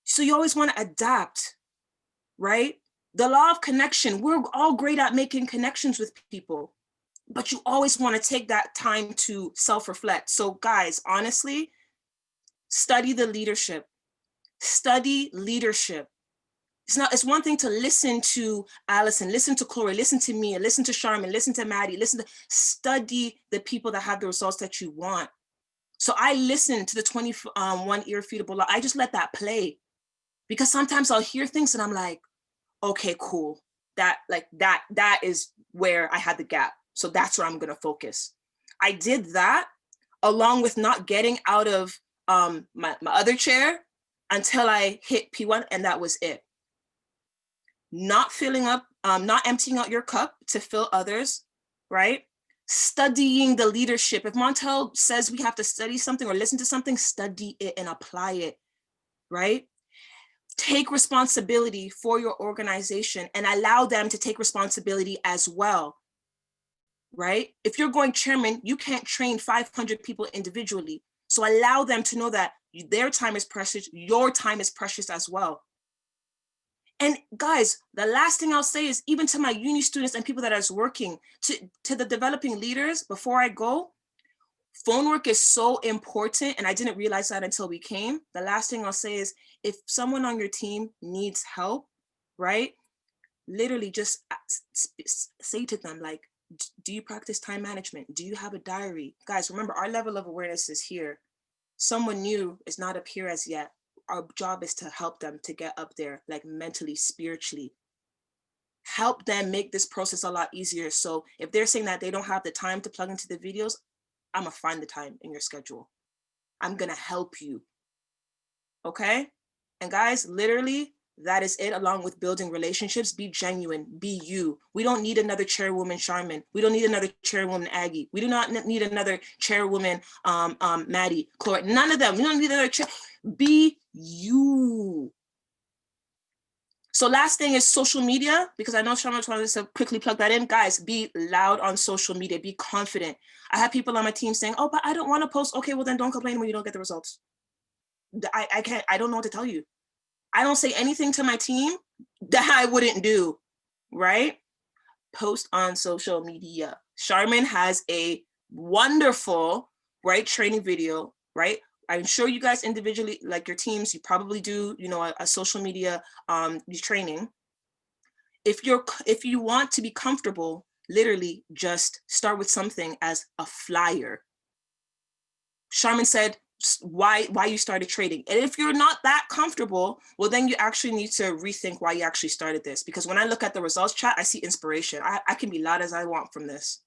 So you always want to adapt, right? The law of connection, we're all great at making connections with people, but you always want to take that time to self-reflect. So guys, honestly, study the leadership. Study leadership. It's one thing to listen to Allison, listen to Chloe, listen to me, listen to Charmin, listen to Maddie, study the people that have the results that you want. So I listen to the 21 Irrefutable Law. I just let that play, because sometimes I'll hear things and I'm like, okay, cool. That is where I had the gap. So that's where I'm gonna focus. I did that along with not getting out of my other chair until I hit P1, and that was it. Not filling up, not emptying out your cup to fill others, right? Studying the leadership. If Montel says we have to study something or listen to something, study it and apply it, right? Take responsibility for your organization and allow them to take responsibility as well, right? If you're going chairman, you can't train 500 people individually. So allow them to know that their time is precious, your time is precious as well. And guys, the last thing I'll say is, even to my uni students and people that are working, to the developing leaders, before I go, Phone work is so important, and I didn't realize that until we came. The last thing I'll say is, if someone on your team needs help, right? Literally just say to them, like, do you practice time management? Do you have a diary? Guys, remember, our level of awareness is here. Someone new is not up here as yet. Our job is to help them to get up there, like mentally, spiritually. Help them make this process a lot easier. So if they're saying that they don't have the time to plug into the videos, I'm gonna find the time in your schedule. I'm gonna help you. Okay? And guys, literally, that is it, along with building relationships. Be genuine, be you. We don't need another chairwoman Charmin. We don't need another chairwoman Aggie. We do not need another chairwoman Maddie, Chloe, none of them. We don't need another chair. Be you. So last thing is social media, because I know Charmin wanted to quickly plug that in. Guys, be loud on social media, be confident. I have people on my team saying, oh, but I don't want to post. Okay, well then don't complain when you don't get the results. I don't know what to tell you. I don't say anything to my team that I wouldn't do, right? Post on social media. Charmin has a wonderful, right, training video, right? I'm sure you guys individually, like your teams, you probably do, you know, a social media training. If you want to be comfortable, literally just start with something as a flyer. Charmin said why you started trading. And if you're not that comfortable, well, then you actually need to rethink why you actually started this. Because when I look at the results chat, I see inspiration. I can be loud as I want from this.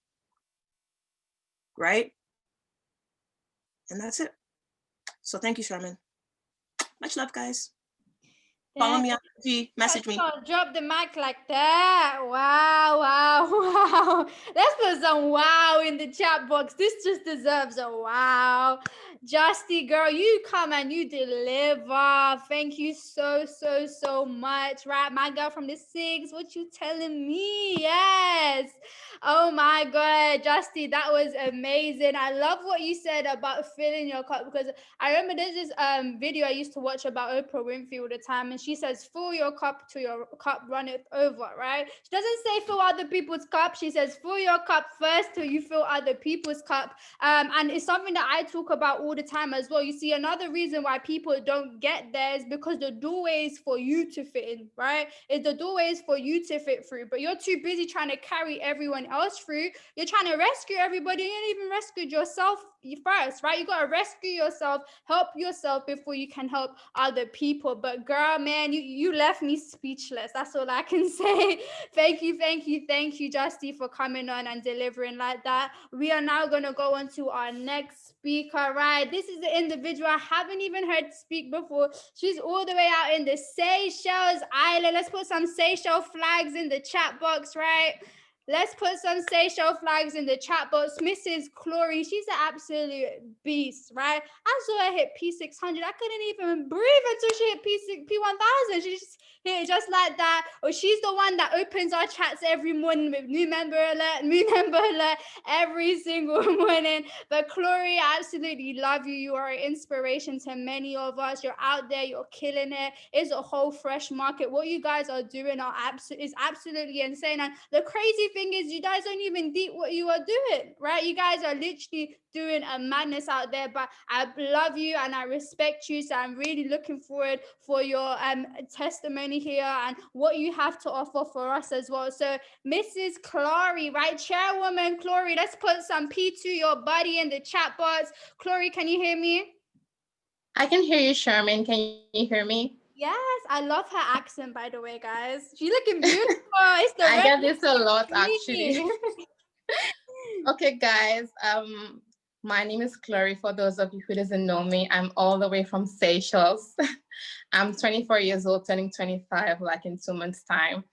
Right? And that's it. So thank you, Charmin. Much love, guys. Follow me on IG, message me. Drop the mic like that. Wow, wow, wow. Let's put some wow in the chat box. This just deserves a wow. Justy, girl, you come and you deliver. Thank you so much. Right, my girl from the Six, what you telling me? Yes. Oh my God, Justy, that was amazing. I love what you said about filling your cup, because I remember there's this video I used to watch about Oprah Winfrey all the time, and she says, fill your cup till your cup runneth over, right? She doesn't say fill other people's cup. She says, fill your cup first till you fill other people's cup. And it's something that I talk about all the time as well. You see, another reason why people don't get there is because the doorway is for you to fit in, right? The doorway is for you to fit through, but you're too busy trying to carry everyone else through. You're trying to rescue everybody. You ain't even rescued yourself first, right? You got to rescue yourself, help yourself before you can help other people. But girl, man, you left me speechless. That's all I can say. Thank you, Justy, for coming on and delivering like that. We are now going to go on to our next speaker, right? This is the individual I haven't even heard speak before. She's all the way out in the Seychelles Island. Let's put some Seychelles flags in the chat box, right? Let's put some Seychelles flags in the chat box. Mrs. Chloe, she's an absolute beast, right? I saw her hit P600. I couldn't even breathe until she hit P1000. She just hit it just like that. Or she's the one that opens our chats every morning with new member alert every single morning. But Chloe, I absolutely love you. You are an inspiration to many of us. You're out there, you're killing it. It's a whole fresh market. What you guys are doing is absolutely insane. And the crazy thing is, you guys don't even deep what you are doing, right? You guys are literally doing a madness out there, but I love you and I respect you. So I'm really looking forward for your testimony here and what you have to offer for us as well. So Mrs. Chloe, right? Chairwoman Chloe, let's put some P to your body in the chat box. Chloe, can you hear me? I can hear you, Charmin. Can you hear me? Yes, I love her accent, by the way, guys. She's looking beautiful. It's the I get this a lot, actually. Okay, guys. My name is Chloe. For those of you who doesn't know me, I'm all the way from Seychelles. I'm 24 years old, turning 25 like in 2 months' time.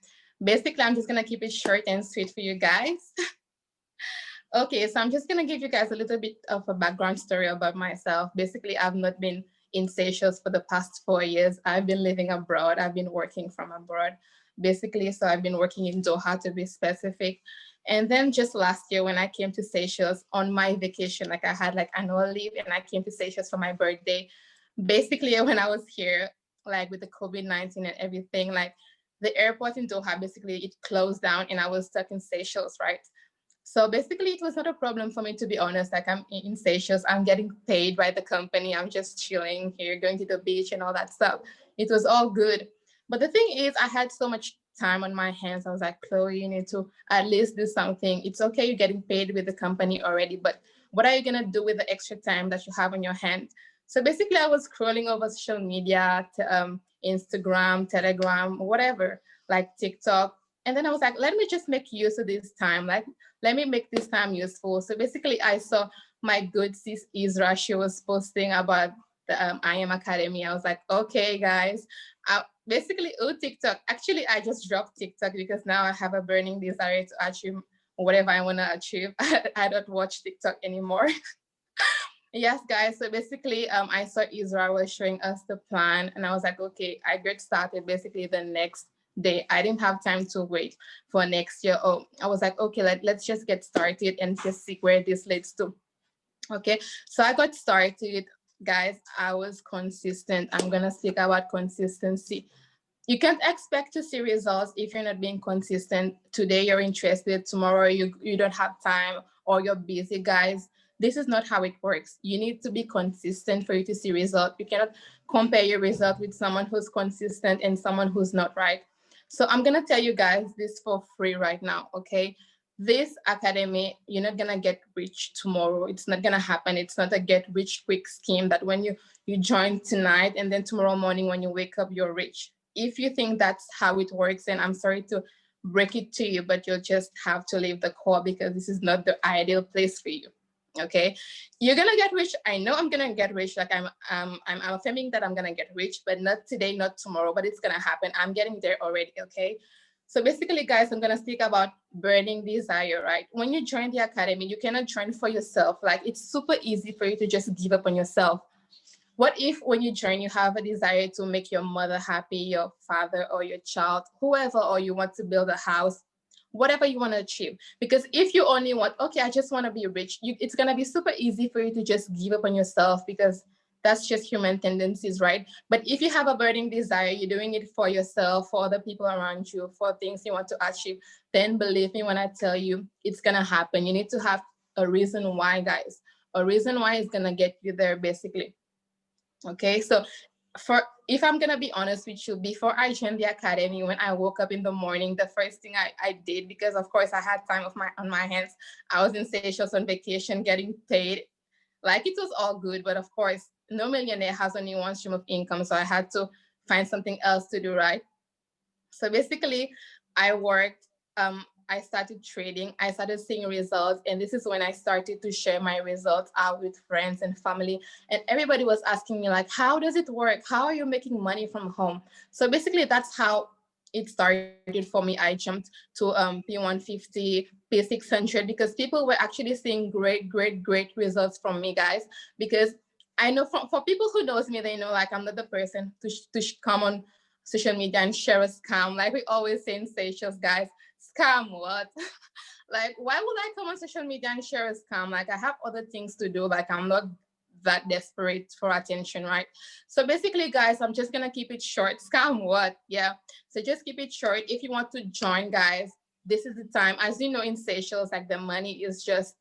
Basically, I'm just gonna keep it short and sweet for you guys. Okay, so I'm just gonna give you guys a little bit of a background story about myself. Basically, I've not been in Seychelles for the past 4 years. I've been living abroad. I've been working from abroad, basically. So I've been working in Doha, to be specific. And then just last year when I came to Seychelles on my vacation, like I had like annual leave and I came to Seychelles for my birthday. Basically, when I was here, like with the COVID-19 and everything, like the airport in Doha, basically it closed down and I was stuck in Seychelles, right? So basically, it was not a problem for me, to be honest. Like, I'm in Seychelles, I'm getting paid by the company. I'm just chilling here, going to the beach and all that stuff. It was all good. But the thing is, I had so much time on my hands. I was like, Chloe, you need to at least do something. It's okay, you're getting paid with the company already, but what are you going to do with the extra time that you have on your hands? So basically, I was scrolling over social media, to, Instagram, Telegram, whatever, like TikTok. And then I was like, let me just make use of this time. Like, let me make this time useful. So basically, I saw my good sis Isra. She was posting about the I Am Academy. I was like, okay, guys. Basically, TikTok. Actually, I just dropped TikTok because now I have a burning desire to achieve whatever I want to achieve. I don't watch TikTok anymore. Yes, guys. So basically, I saw Israel was showing us the plan, and I was like, okay, I get started basically the next day. I didn't have time to wait for next year. Oh, I was like, okay, let's just get started and just see where this leads to. Okay, so I got started, guys. I was consistent. I'm gonna speak about consistency. You can't expect to see results if you're not being consistent. Today you're interested, tomorrow you don't have time, or you're busy, guys. This is not how it works. You need to be consistent for you to see results. You cannot compare your result with someone who's consistent and someone who's not, right? So I'm gonna tell you guys this for free right now, okay? This academy, you're not gonna get rich tomorrow. It's not gonna happen. It's not a get rich quick scheme that when you join tonight and then tomorrow morning when you wake up, you're rich. If you think that's how it works, and I'm sorry to break it to you, but you'll just have to leave the call because this is not the ideal place for you. Okay, you're gonna get rich. I know I'm gonna get rich. Like I'm affirming that I'm gonna get rich, but not today, not tomorrow, but it's gonna happen. I'm getting there already. Okay, so basically, guys, I'm gonna speak about burning desire. Right, when you join the academy, you cannot join for yourself. Like, it's super easy for you to just give up on yourself. What if when you join, you have a desire to make your mother happy, your father or your child, whoever, or you want to build a house, whatever you want to achieve? Because if you only want, okay, I just want to be rich, it's going to be super easy for you to just give up on yourself because that's just human tendencies, right? But if you have a burning desire, you're doing it for yourself, for the people around you, for things you want to achieve, then believe me when I tell you, it's going to happen. You need to have a reason why, guys. A reason why is going to get you there, basically. Okay, so if I'm gonna be honest with you, before I joined the academy, when I woke up in the morning, the first thing I did, because of course I had time on my hands, I was in Seychelles on vacation getting paid. Like, it was all good, but of course, no millionaire has only one stream of income, so I had to find something else to do, right? So basically, I worked, I started trading, I started seeing results, and this is when I started to share my results out with friends and family. And everybody was asking me, like, how does it work? How are you making money from home? So basically, that's how it started for me. I jumped to P150, P600, because people were actually seeing great results from me, guys. Because I know for people who knows me, they know, like, I'm not the person to come on social media and share a scam. Like we always say in Seychelles, guys, scam what? Like, why would I come on social media and share a scam? Like, I have other things to do. Like, I'm not that desperate for attention, right? So basically, guys, I'm just gonna keep it short. Scam what? Yeah. So just keep it short. If you want to join, guys, this is the time. As you know, in Seychelles, like, the money is just,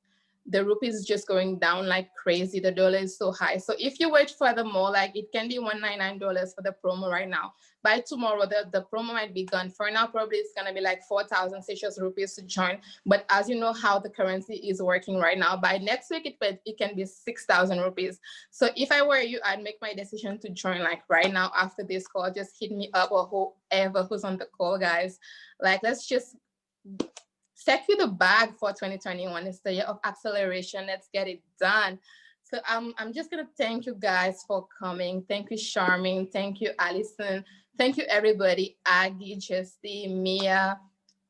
the rupee is just going down like crazy. The dollar is so high. So if you wait furthermore, like, it can be $199 for the promo right now. By tomorrow, the promo might be gone. For now, probably it's gonna be like 4,000 Seychelles rupees to join. But as you know how the currency is working right now, by next week it can be 6,000 rupees. So if I were you, I'd make my decision to join like right now after this call. Just hit me up, or whoever who's on the call, guys. Like, let's just secure the bag for 2021. It's the year of acceleration. Let's get it done. So I'm just gonna thank you guys for coming. Thank you, Charmaine. Thank you, Allison. Thank you, everybody. Aggie, Jessie, Mia,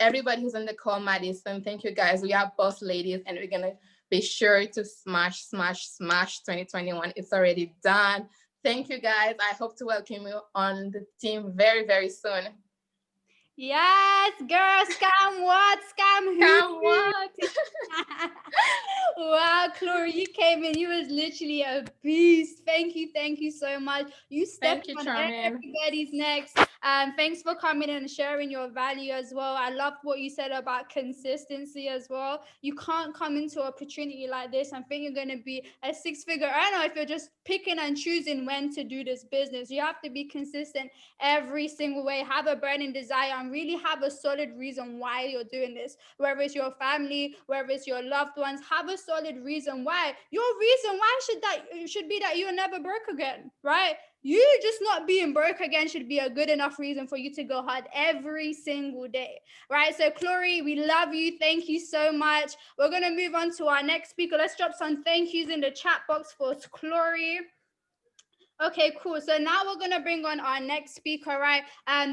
everybody who's on the call, Madison. Thank you, guys. We are boss ladies, and we're gonna be sure to smash 2021. It's already done. Thank you, guys. I hope to welcome you on the team very, very soon. Yes, girl, scam what? Scam who? Scam what? Wow, Chloe, you came in. You was literally a beast. Thank you so much. You stepped you, on Charmaine. everybody's necks. Thanks for coming and sharing your value as well. I loved what you said about consistency as well. You can't come into an opportunity like this and think you're going to be a six-figure earner if you're just picking and choosing when to do this business. You have to be consistent every single way, have a burning desire, and really have a solid reason why you're doing this. Whether it's your family, whether it's your loved ones, have a solid reason why. Your reason why should be that you're never broke again, right? You just not being broke again should be a good enough reason for you to go hard every single day, right? So Chloe, we love you. Thank you so much. We're going to move on to our next speaker. Let's drop some thank yous in the chat box for Chloe. Okay, cool. So now we're gonna bring on our next speaker, right?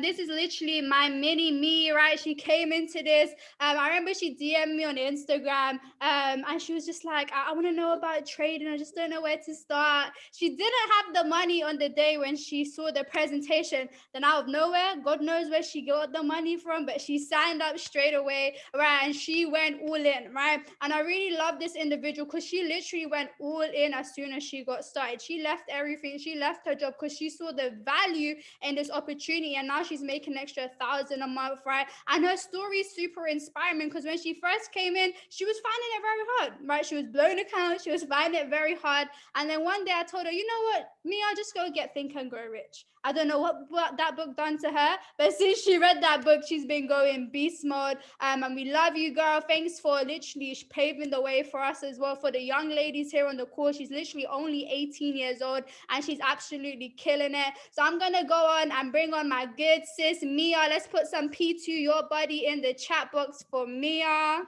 This is literally my mini me, right? She came into this. I remember she DM'd me on Instagram, and she was just like, I want to know about trading. I just don't know where to start. She didn't have the money on the day when she saw the presentation. Then out of nowhere, God knows where she got the money from, but she signed up straight away, right? And she went all in, right? And I really love this individual because she literally went all in as soon as she got started. She left everything. She left her job because she saw the value in this opportunity, and now she's making an extra $1,000 a month, right? And her story is super inspiring because when she first came in, she was finding it very hard, right? She was blowing accounts, she was finding it very hard. And then one day I told her, you know what, me, I'll just go get Think and Grow Rich. I don't know what that book done to her, but since she read that book, she's been going beast mode. And we love you, girl. Thanks for literally paving the way for us as well. For the young ladies here on the call, she's literally only 18 years old and she's absolutely killing it. So I'm gonna go on and bring on my good sis Mia. Let's put some P2 your body in the chat box for Mia.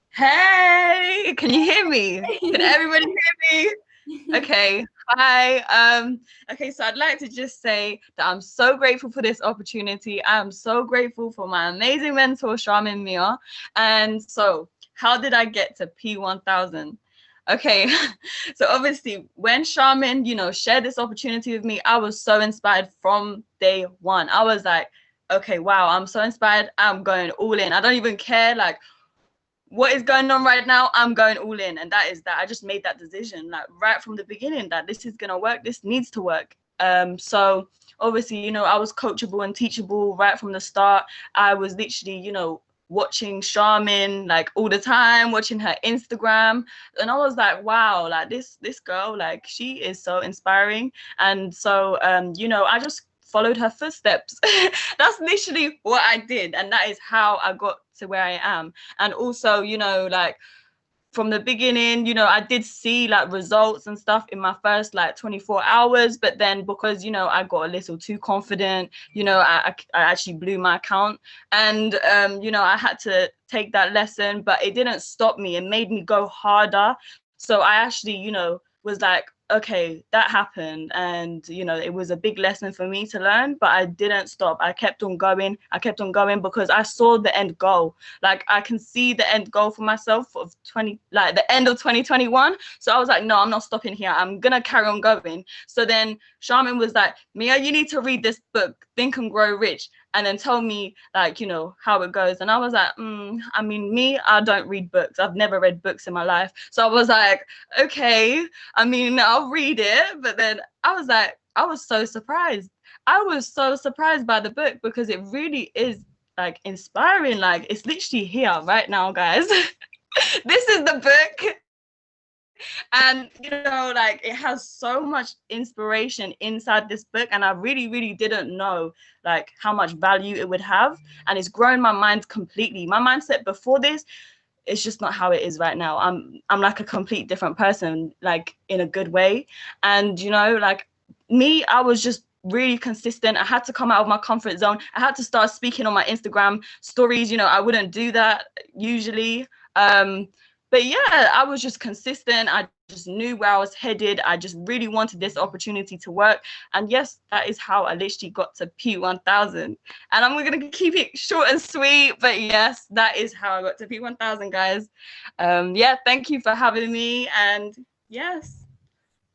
Hey, can you hear me? Can everybody hear me? Okay, hi. Okay, so I'd like to just say that I'm so grateful for this opportunity. I'm so grateful for my amazing mentor, Charmaine Mia. And so, how did I get to P1000? Okay, so obviously when Charmaine, shared this opportunity with me, I was so inspired from day one. I was like, okay, wow, I'm so inspired. I'm going all in. I don't even care what is going on right now. I'm going all in, and that is that. I just made that decision right from the beginning that this is gonna work. This needs to work. So obviously, I was coachable and teachable right from the start. I was literally, watching Charmaine all the time, watching her Instagram, and I was like, wow, this girl, she is so inspiring. And so I just followed her footsteps. That's literally what I did, and that is how I got to where I am. And also, from the beginning, I did see results and stuff in my first 24 hours, but then because I got a little too confident, I actually blew my account, and I had to take that lesson, but it didn't stop me. It made me go harder. So I actually was like, okay, that happened, and it was a big lesson for me to learn, but I didn't stop. I kept on going because I saw the end goal. I can see the end goal for myself of the end of 2021. So I was like, no, I'm not stopping here. I'm gonna carry on going. So then Charmaine was like, Mia, you need to read this book, Think and Grow Rich, and then tell me how it goes. And I was like, I don't read books. I've never read books in my life. So I was like, okay, I'll read it. But then I was so surprised. I was so surprised by the book because it really is inspiring. It's literally here right now, guys. This is the book. And it has so much inspiration inside this book, and I really didn't know how much value it would have, and it's grown my mind completely. My mindset before this, it's just not how it is right now. I'm a complete different person, in a good way. And me, I was just really consistent. I had to come out of my comfort zone. I had to start speaking on my Instagram stories. I wouldn't do that usually. But yeah, I was just consistent. I just knew where I was headed. I just really wanted this opportunity to work. And yes, that is how I literally got to P1000. And I'm going to keep it short and sweet. But yes, that is how I got to P1000, guys. Yeah, thank you for having me. And yes.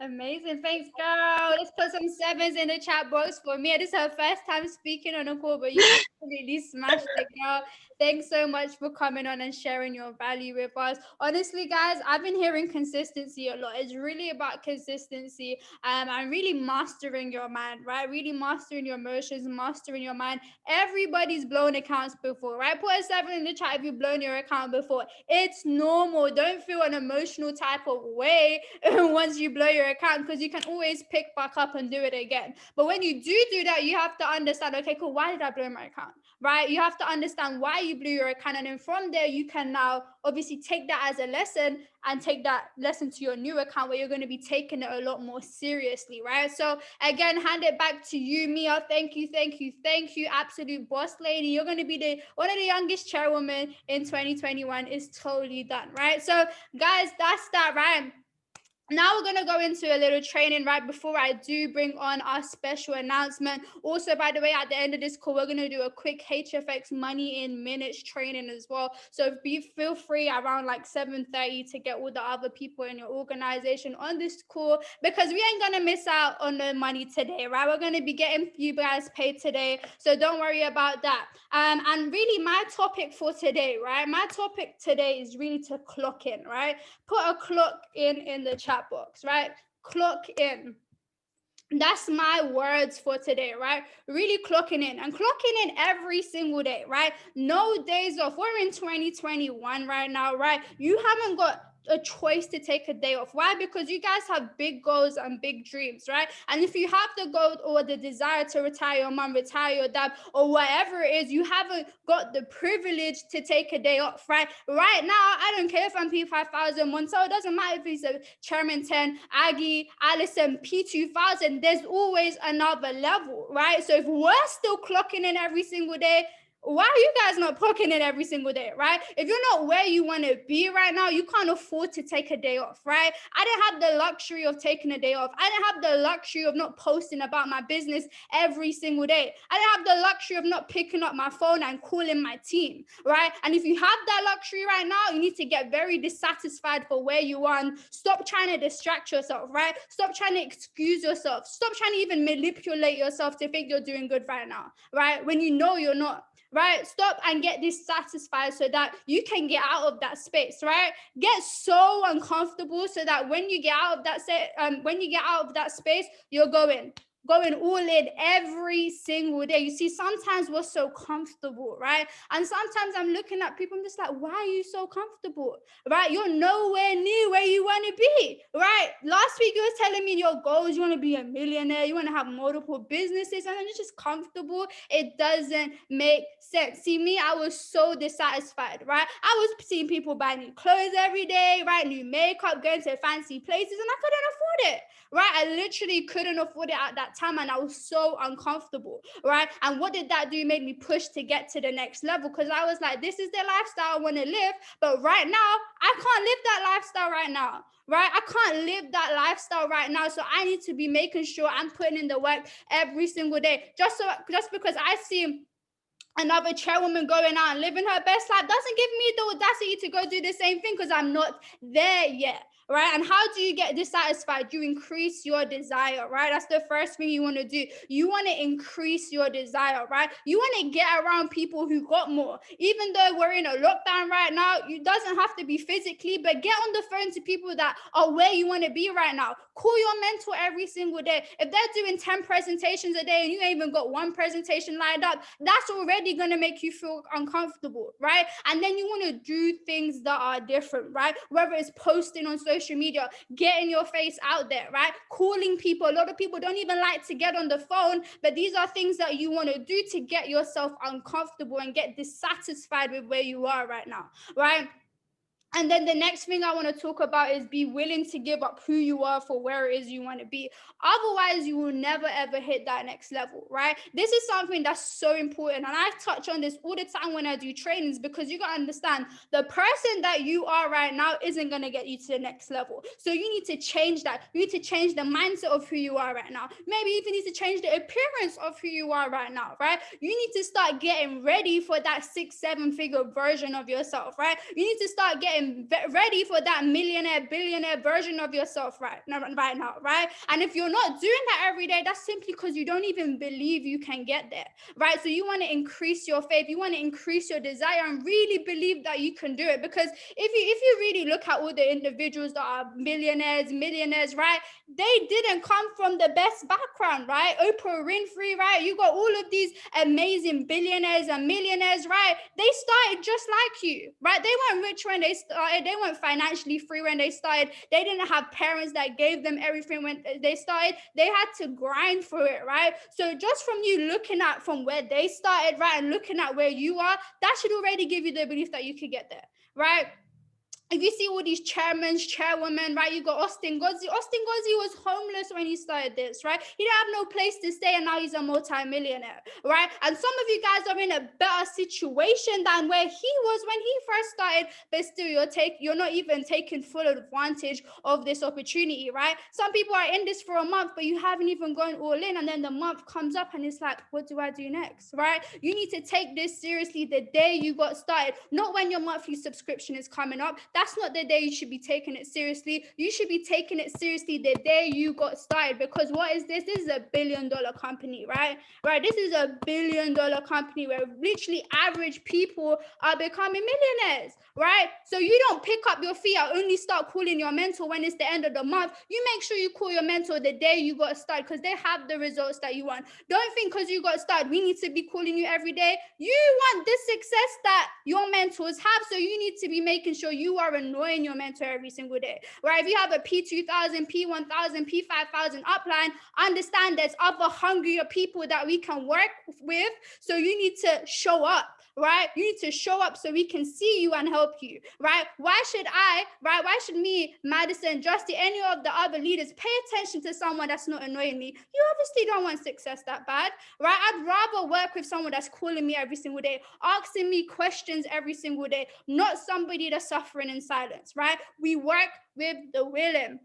Amazing. Thanks, girl. Let's put some sevens in the chat box for me. This is her first time speaking on a call, but you absolutely smashed it, girl. Thanks so much for coming on and sharing your value with us. Honestly, guys, I've been hearing consistency a lot. It's really about consistency and really mastering your mind, right? Really mastering your emotions, mastering your mind. Everybody's blown accounts before, right? Put a 7 in the chat if you've blown your account before. It's normal. Don't feel an emotional type of way once you blow your account, because you can always pick back up and do it again. But when you do that, you have to understand, okay, cool, why did I blow my account? Right? You have to understand why you blew your account. And then from there, you can now obviously take that as a lesson and take that lesson to your new account where you're going to be taking it a lot more seriously, right? So again, hand it back to you, Mia. Thank you, absolute boss lady. You're going to be one of the youngest chairwomen in 2021. Is totally done, right? So guys, that's that, right? Now we're going to go into a little training right before I do bring on our special announcement. Also, by the way, at the end of this call, we're going to do a quick HFX money in minutes training as well. So feel free around like 7:30 to get all the other people in your organization on this call, because we ain't going to miss out on the money today, right? We're going to be getting you guys paid today. So don't worry about that. And really my topic for today, right? My topic today is really to clock in, right? Put a clock in the chat box, right? Clock in. That's my words for today, right? Really clocking in and clocking in every single day, right? No days off. We're in 2021 right now, right? You haven't got a choice to take a day off. Why? Because you guys have big goals and big dreams, right? And if you have the goal or the desire to retire your mom, retire your dad, or whatever it is, you haven't got the privilege to take a day off, right? Right now, I don't care if I'm P5000, Montel, it doesn't matter if he's a Chairman 10, Aggie, Allison, P2000, there's always another level, right? So if we're still clocking in every single day, why are you guys not clocking in every single day, right? If you're not where you want to be right now, you can't afford to take a day off, right? I didn't have the luxury of taking a day off. I didn't have the luxury of not posting about my business every single day. I didn't have the luxury of not picking up my phone and calling my team, right? And if you have that luxury right now, you need to get very dissatisfied for where you are and stop trying to distract yourself, right? Stop trying to excuse yourself. Stop trying to even manipulate yourself to think you're doing good right now, right? When you know you're not. Right? Stop and get dissatisfied so that you can get out of that space, right? Get so uncomfortable so that when you get out of that space, you're going all in every single day. You see, sometimes we're so comfortable, right? And sometimes I'm looking at people, I'm just like, why are you so comfortable, right? You're nowhere near where you want to be, right? Last week you were telling me your goals, you want to be a millionaire, you want to have multiple businesses, and then you're just comfortable. It doesn't make sense. See, me, I was so dissatisfied, right? I was seeing people buy new clothes every day, right? New makeup, going to fancy places, and I couldn't afford it, right? I literally couldn't afford it at that time, and I was so uncomfortable, right? And what did that do? It made me push to get to the next level, because I was like, this is the lifestyle I want to live, but right now I can't live that lifestyle right now, right? I can't live that lifestyle right now, so I need to be making sure I'm putting in the work every single day. Just because I see another chairwoman going out and living her best life doesn't give me the audacity to go do the same thing, because I'm not there yet, right? And how do you get dissatisfied? You increase your desire, right? That's the first thing you want to do. You want to increase your desire, right? You want to get around people who got more. Even though we're in a lockdown right now, it doesn't have to be physically, but get on the phone to people that are where you want to be right now. Call your mentor every single day. If they're doing 10 presentations a day and you ain't even got one presentation lined up, that's already going to make you feel uncomfortable, right? And then you want to do things that are different, right? Whether it's posting on social media, getting your face out there, right? Calling people. A lot of people don't even like to get on the phone, but these are things that you want to do to get yourself uncomfortable and get dissatisfied with where you are right now, right? And then the next thing I want to talk about is be willing to give up who you are for where it is you want to be. Otherwise, you will never, ever hit that next level, right? This is something that's so important. And I touch on this all the time when I do trainings, because you got to understand the person that you are right now isn't going to get you to the next level. So you need to change that. You need to change the mindset of who you are right now. Maybe even need to change the appearance of who you are right now, right? You need to start getting ready for that 6-7 figure version of yourself, right? You need to start getting getting ready for that millionaire, billionaire version of yourself right now, right? And if you're not doing that every day, that's simply because you don't even believe you can get there, right? So you want to increase your faith, you want to increase your desire and really believe that you can do it. Because if you really look at all the individuals that are millionaires, right? They didn't come from the best background, right? Oprah Winfrey, right? You got all of these amazing billionaires and millionaires, right? They started just like you, right? They weren't rich when they started. They weren't financially free when they started. They didn't have parents that gave them everything when they started. They had to grind for it, right? So just from you looking at from where they started, right, and looking at where you are, that should already give you the belief that you could get there, right? If you see all these chairmen, chairwomen, right? You got Austin Gozzi. Austin Gozzi was homeless when he started this, right? He didn't have no place to stay, and now he's a multi-millionaire, right? And some of you guys are in a better situation than where he was when he first started, but still you're not even taking full advantage of this opportunity, right? Some people are in this for a month, but you haven't even gone all in, and then the month comes up and it's like, what do I do next, right? You need to take this seriously the day you got started, not when your monthly subscription is coming up. That's not the day you should be taking it seriously. You should be taking it seriously the day you got started, because what is this? This is a $1 billion company, right? Right. This is a $1 billion company where literally average people are becoming millionaires, right? So you don't pick up your feet and only start calling your mentor when it's the end of the month. You make sure you call your mentor the day you got started, because they have the results that you want. Don't think because you got started, we need to be calling you every day. You want the success that your mentors have, so you need to be making sure you are annoying your mentor every single day, right? If you have a P2000, P1000, P5000 upline, understand there's other hungrier people that we can work with. So you need to show up, right? You need to show up so we can see you and help you, right? Why should me, Madison, Justy, any of the other leaders pay attention to someone that's not annoying me? You obviously don't want success that bad, right? I'd rather work with someone that's calling me every single day, asking me questions every single day, not somebody that's suffering in silence, right? We work with the willing.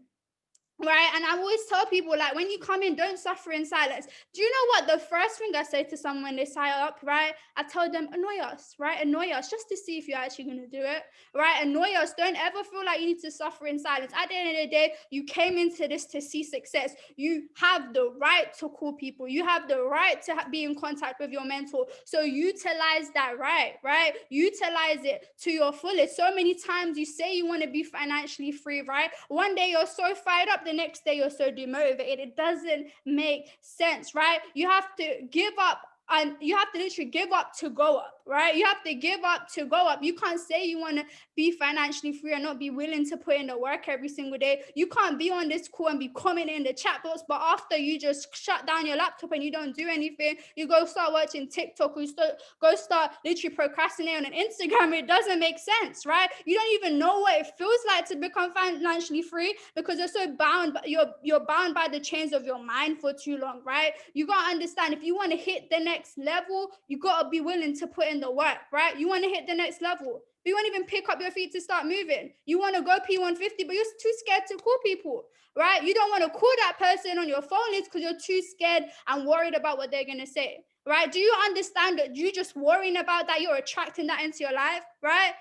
Right. And I always tell people, like, when you come in, don't suffer in silence. Do you know what the first thing I say to someone when they sign up, right? I tell them, annoy us, right? Annoy us just to see if you're actually going to do it, right? Annoy us. Don't ever feel like you need to suffer in silence. At the end of the day, you came into this to see success. You have the right to call people. You have the right to be in contact with your mentor. So utilize that right? Utilize it to your fullest. So many times you say you want to be financially free, right? One day you're so fired up, the next day you're so demotivated. It doesn't make sense, right? You have to give up, and you have to literally give up to go up, right? You have to give up to go up. You can't say you want to be financially free and not be willing to put in the work every single day. You can't be on this call and be commenting in the chat box, but after you just shut down your laptop and you don't do anything, you go start watching TikTok, or you go start literally procrastinating on Instagram. It doesn't make sense, right? You don't even know what it feels like to become financially free, because you're so bound, you're bound by the chains of your mind for too long, right? You got to understand, if you want to hit the next level, you got to be willing to put in the work, right? You want to hit the next level, but you won't even pick up your feet to start moving. You want to go P150, but you're too scared to call people, right? You don't want to call that person on your phone list because you're too scared and worried about what they're going to say, right? Do you understand that you just worrying about that, you're attracting that into your life, right?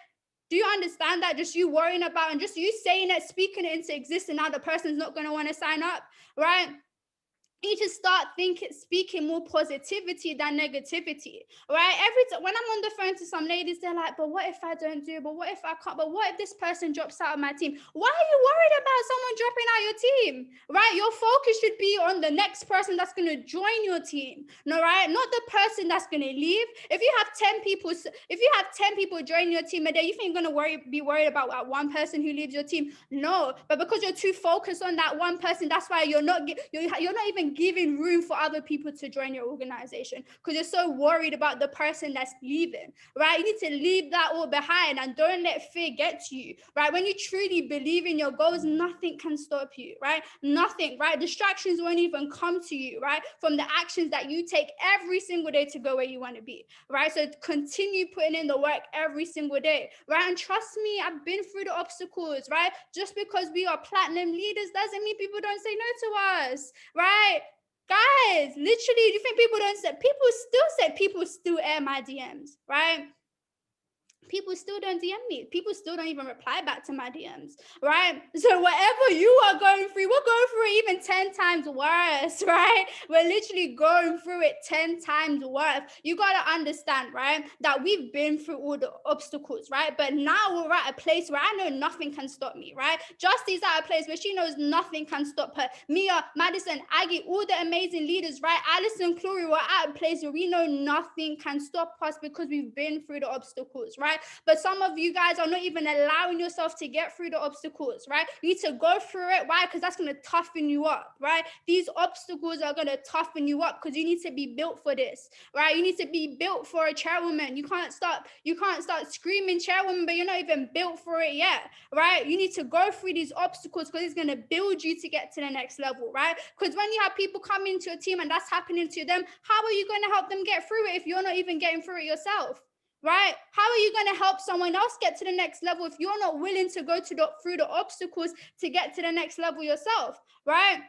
Do you understand that just you worrying about and just you saying it, speaking it into existence, now the person's not going to want to sign up, right? You need to start speaking more positivity than negativity, right? Every time when I'm on the phone to some ladies, they're like, but what if I don't do it? But what if I can't? But what if this person drops out of my team? Why are you worried about someone dropping out your team, right? Your focus should be on the next person that's going to join your team, no, right? Not the person that's going to leave. If you have 10 people join your team a day, you think you're going to be worried about that one person who leaves your team? No, but because you're too focused on that one person, that's why you're not even giving room for other people to join your organization, because you're so worried about the person that's leaving, right? You need to leave that all behind and don't let fear get to you, right? When you truly believe in your goals, nothing can stop you, right? Nothing, right? Distractions won't even come to you, right? From the actions that you take every single day to go where you want to be, right? So continue putting in the work every single day, right? And trust me, I've been through the obstacles, right? Just because we are platinum leaders doesn't mean people don't say no to us, right? Guys, literally, you think people don't say, people still air my DMs, right? people still don't DM me. People still don't even reply back to my DMs, right? So whatever you are going through, we're going through it even 10 times worse, right? We're literally going through it 10 times worse. You got to understand, right, that we've been through all the obstacles, right? But now we're at a place where I know nothing can stop me, right? Justy's at a place where she knows nothing can stop her. Mia, Madison, Aggie, all the amazing leaders, right? Alison, Chloe, we're at a place where we know nothing can stop us because we've been through the obstacles, right? But some of you guys are not even allowing yourself to get through the obstacles, right? You need to go through it. Why? Because that's going to toughen you up, right? These obstacles are going to toughen you up because you need to be built for this, right? You need to be built for a chairwoman. You can't start screaming chairwoman, but you're not even built for it yet, right? You need to go through these obstacles because it's going to build you to get to the next level, right? Because when you have people come into your team and that's happening to them, how are you going to help them get through it if you're not even getting through it yourself? Right? How are you going to help someone else get to the next level if you're not willing to go through the obstacles to get to the next level yourself? Right?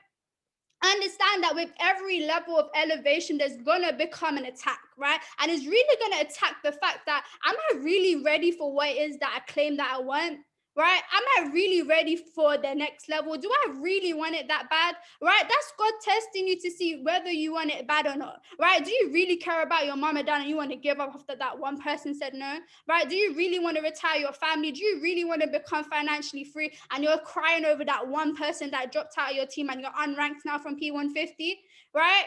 Understand that with every level of elevation, there's going to become an attack, right? And it's really going to attack the fact that, am I really ready for what it is that I claim that I want? Right? Am I really ready for the next level? Do I really want it that bad? Right? That's God testing you to see whether you want it bad or not. Right? Do you really care about your mom and dad and you want to give up after that one person said no? Right? Do you really want to retire your family? Do you really want to become financially free and you're crying over that one person that dropped out of your team and you're unranked now from P150? Right?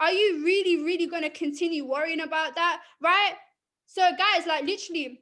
Are you really, really going to continue worrying about that? Right? So guys, like literally,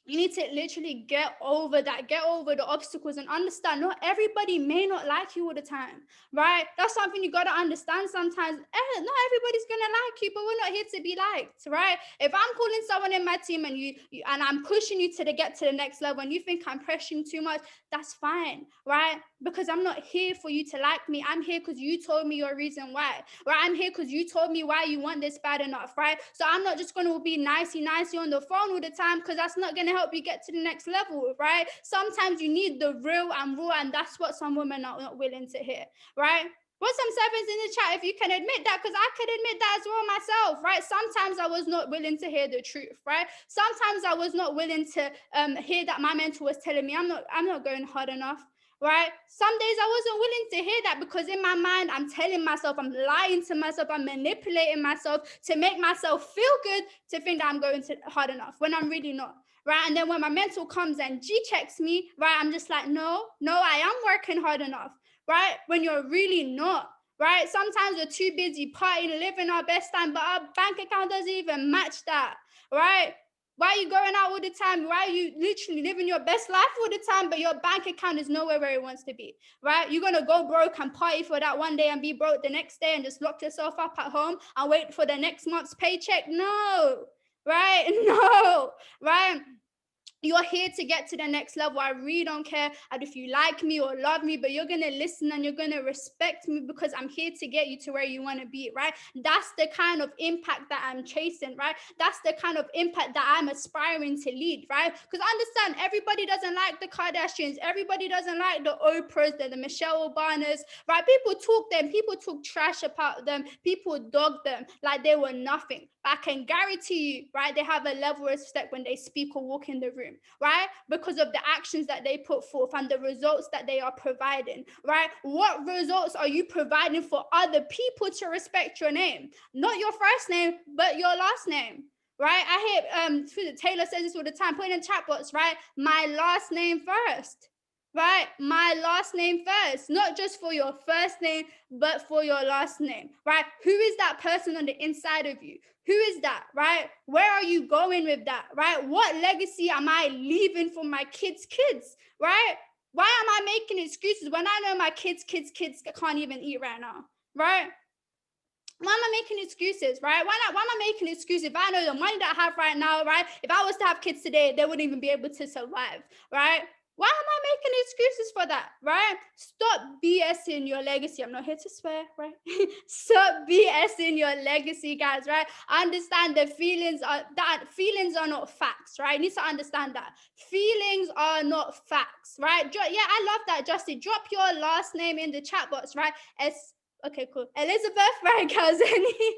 you need to literally get over that, get over the obstacles and understand not everybody may not like you all the time, right? That's something you got to understand sometimes. Not everybody's going to like you, but we're not here to be liked, right? If I'm calling someone in my team and you and I'm pushing you to get to the next level and you think I'm pressuring too much, that's fine, right? Because I'm not here for you to like me. I'm here because you told me your reason why, right? I'm here because you told me why you want this bad enough, right? So I'm not just going to be nicey on the phone all the time because that's not going to help you get to the next level, right? Sometimes you need the real and raw, and that's what some women are not willing to hear, right? Put some sevens in the chat if you can admit that, because I can admit that as well myself, right? Sometimes I was not willing to hear the truth, right? Sometimes I was not willing to hear that my mentor was telling me I'm not going hard enough. Right? Some days I wasn't willing to hear that because in my mind, I'm telling myself, I'm lying to myself, I'm manipulating myself to make myself feel good to think that I'm going hard enough when I'm really not. Right? And then when my mentor comes and G-checks me, right, I'm just like, no, I am working hard enough. Right? When you're really not. Right? Sometimes we're too busy partying, living our best time, but our bank account doesn't even match that. Right? Why are you going out all the time? Why are you literally living your best life all the time, but your bank account is nowhere where it wants to be, right? You're going to go broke and party for that one day and be broke the next day and just lock yourself up at home and wait for the next month's paycheck? No, right? No, right? You're here to get to the next level. I really don't care if you like me or love me, but you're going to listen and you're going to respect me because I'm here to get you to where you want to be, right? That's the kind of impact that I'm chasing, right? That's the kind of impact that I'm aspiring to lead, right? Because understand, everybody doesn't like the Kardashians. Everybody doesn't like the Oprahs, the Michelle Obamas, right? People talk them. People talk trash about them. People dog them like they were nothing. But I can guarantee you, right, they have a level of respect when they speak or walk in the room, right? Because of the actions that they put forth and the results that they are providing, right? What results are you providing for other people to respect your name? Not your first name, but your last name, right? I hear Taylor says this all the time, put in the chat box, right? My last name first. Right? My last name first, not just for your first name, but for your last name, right? Who is that person on the inside of you? Who is that, right? Where are you going with that, right? What legacy am I leaving for my kids' kids, right? Why am I making excuses when I know my kids can't even eat right now, right? Why am I making excuses, right? Why am I making excuses if I know the money that I have right now, right? If I was to have kids today, they wouldn't even be able to survive, right? Why am I making excuses for that, right? Stop BSing your legacy. I'm not here to swear, right? Stop BSing your legacy, guys, right? Understand that feelings are not facts, right? You need to understand that. Feelings are not facts, right? Yeah, I love that, Justin. Drop your last name in the chat box, right? Okay, cool. Elizabeth, right, Kazeni?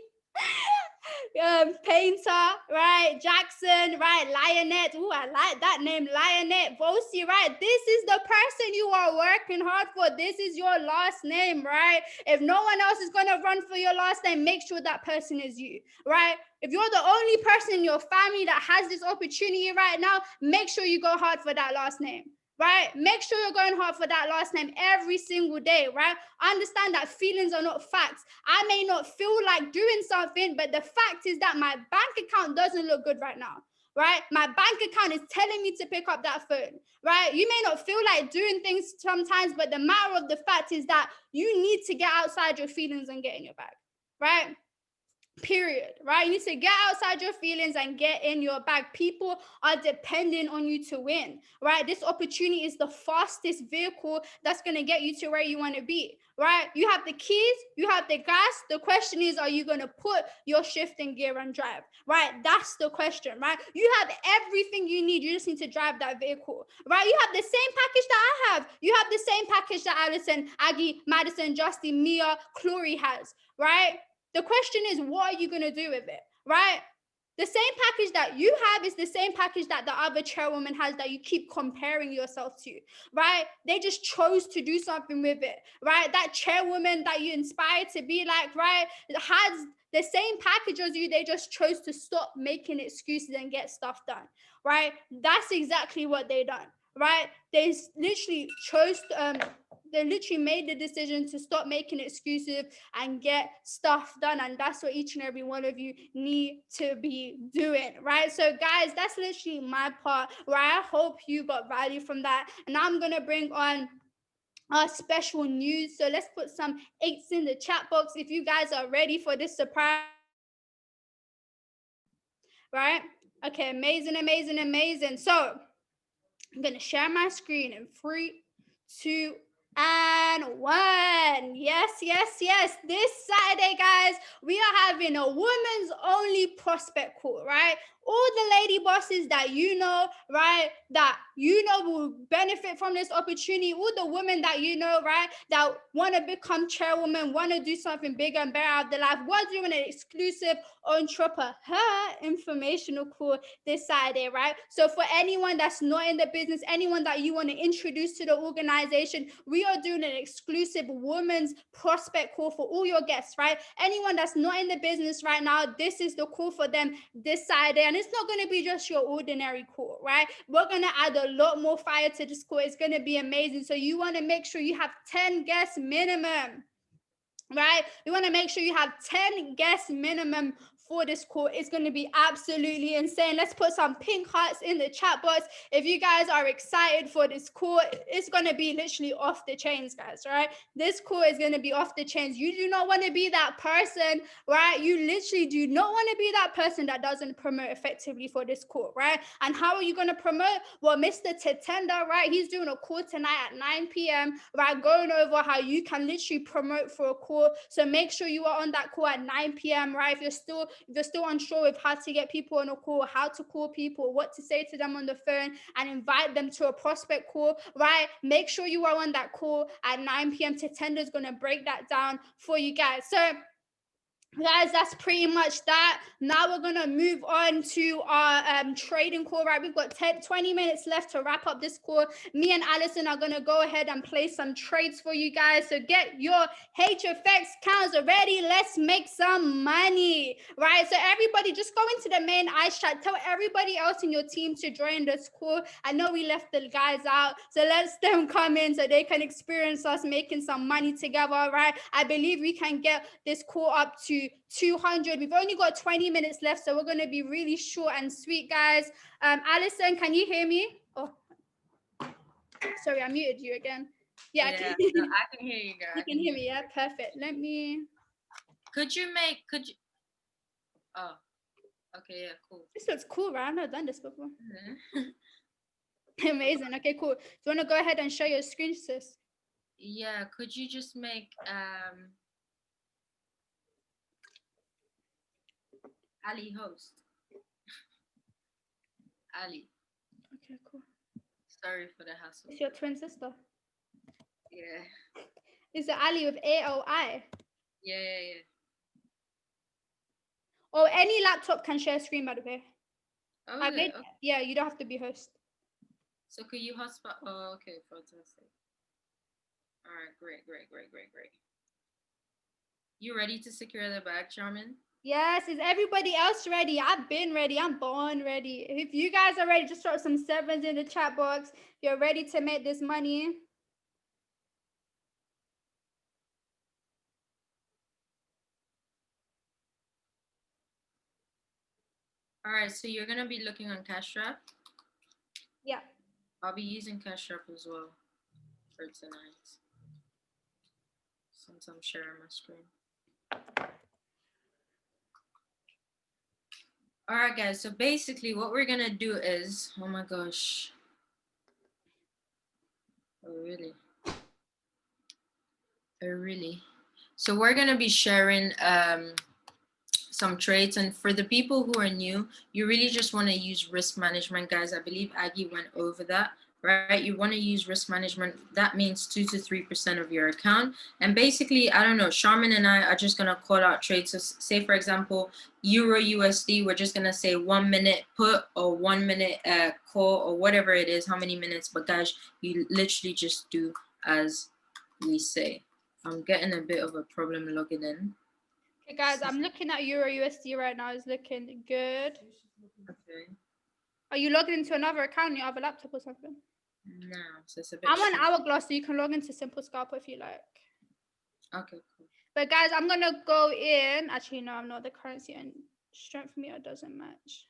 Painter, right? Jackson, right? Lionette. Ooh, I like that name, Lionette. Bosi, right? This is the person you are working hard for. This is your last name, right? If no one else is going to run for your last name, make sure that person is you, right? If you're the only person in your family that has this opportunity right now, make sure you go hard for that last name. Right? Make sure you're going hard for that last name every single day, right? Understand that feelings are not facts. I may not feel like doing something, but the fact is that my bank account doesn't look good right now, right? My bank account is telling me to pick up that phone, right? You may not feel like doing things sometimes, but the matter of the fact is that you need to get outside your feelings and get in your bag, right? Period, right? You need to get outside your feelings and get in your bag. People are depending on you to win, right? This opportunity is the fastest vehicle that's going to get you to where you want to be, right? You have the keys, you have the gas. The question is, are you going to put your shift in gear and drive, right? That's the question, right? You have everything you need. You just need to drive that vehicle, right? You have the same package that I have. You have the same package that Allison, Aggie, Madison, Justin, Mia, Chloe has, right? The question is, what are you going to do with it, right? The same package that you have is the same package that the other chairwoman has that you keep comparing yourself to, right? They just chose to do something with it, right? That chairwoman that you inspired to be like, right, has the same package as you. They just chose to stop making excuses and get stuff done, right? That's exactly what they done, right? They literally chose they literally made the decision to stop making excuses and get stuff done. And that's what each and every one of you need to be doing, right? So guys, that's literally my part, where I hope you got value from that. And I'm going to bring on our special news. So let's put some 8s in the chat box if you guys are ready for this surprise. Right? Okay, amazing, amazing, amazing. So I'm going to share my screen in 3, 2, and 1. Yes, yes, yes. This Saturday, guys, we are having a women's only prospect call, right? All the lady bosses that you know, right, that you know will benefit from this opportunity, all the women that you know, right, that want to become chairwoman, want to do something bigger and better out of their life, we're doing an exclusive entrepreneur informational call this Saturday, right? So for anyone that's not in the business, anyone that you want to introduce to the organization, we are doing an exclusive women's prospect call for all your guests, right? Anyone that's not in the business right now, this is the call for them this Saturday. And it's not going to be just your ordinary call, right? We're going to add a lot more fire to this call. It's going to be amazing. So you want to make sure you have 10 guests minimum, right? You want to make sure you have 10 guests minimum for this call. It's going to be absolutely insane. Let's put some pink hearts in the chat box if you guys are excited for this call. It's going to be literally off the chains, guys, right? This call is going to be off the chains. You do not want to be that person, right? You literally do not want to be that person that doesn't promote effectively for this call, right? And how are you going to promote? Well, Mr. Tetenda, right? He's doing a call tonight at 9 p.m., right? Going over how you can literally promote for a call. So make sure you are on that call at 9 p.m., right? If you're still unsure with how to get people on a call, how to call people, what to say to them on the phone and invite them to a prospect call, right? Make sure you are on that call at 9 p.m. Tetenda is going to break that down for you guys. So guys, that's pretty much that. Now we're going to move on to our trading call, right? We've got 20 minutes left to wrap up this call. Me and Allison are going to go ahead and play some trades for you guys. So get your HFX counts ready. Let's make some money, right? So everybody just go into the main ice chat. Tell everybody else in your team to join this call. I know we left the guys out, so let's them come in so they can experience us making some money together, right? I believe we can get this call up to 200. We've only got 20 minutes left, so we're going to be really short and sweet, guys. Allison, can you hear me? Oh, sorry, I muted you again. Yeah, I can hear you, girl. You can hear me, yeah? Perfect. Let me... Could you... Oh, okay, yeah, cool. This looks cool, right? I've never done this before. Mm-hmm. Amazing. Okay, cool. Do you want to go ahead and share your screen, sis? Yeah, could you just make... Ali host. Ali. Okay, cool. Sorry for the hassle. It's your twin sister. Yeah. Is it Ali with A-O-I? Yeah. Or any laptop can share screen, by the way. Oh, I yeah, made, okay. yeah, you don't have to be host. So could you hotspot? Oh, okay, fantastic. All right, great. You ready to secure the bag, Charmin? Yes, is everybody else ready? I've been ready. I'm born ready. If you guys are ready, just drop some sevens in the chat box. You're ready to make this money. All right, so you're gonna be looking on Cash-App. Yeah. I'll be using Cash-App as well for tonight, since I'm sharing my screen. All right, guys, so basically what we're gonna do is, oh my gosh. Oh, really? Oh, really? So we're gonna be sharing some trades, and for the people who are new, you really just want to use risk management, guys. I believe Aggie went over that, right? You want to use risk management. That means 2 to 3% of your account. And basically, I don't know, Charmin and I are just gonna call out trades. So say, for example, Euro USD, we're just gonna say 1 minute put or 1 minute call or whatever it is, how many minutes. But guys, you literally just do as we say. I'm getting a bit of a problem logging in. Okay, guys, I'm looking at Euro USD right now. It's looking good. Okay. Are you logging into another account on your other laptop or something? No, so it's a bit. I'm on short. Hourglass, so you can log into Simple Scalper if you like. Okay, cool. But guys, I'm gonna go in. Actually, no, I'm not. The currency and strength meter doesn't match.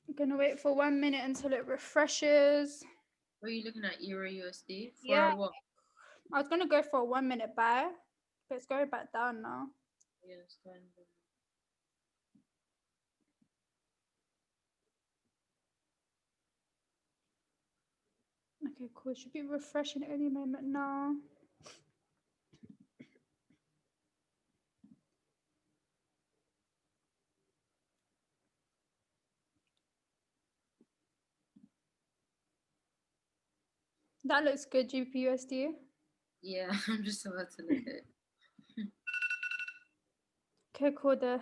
I'm gonna wait for 1 minute until it refreshes. What are you looking at? Euro USD? For Yeah. what? I was gonna go for a 1 minute buy, but it's going back down now. Yeah, it's going down. Okay, cool. Should be refreshing any moment now. That looks good, GBPUSD. Yeah, I'm just about to look at it. Okay, cool. The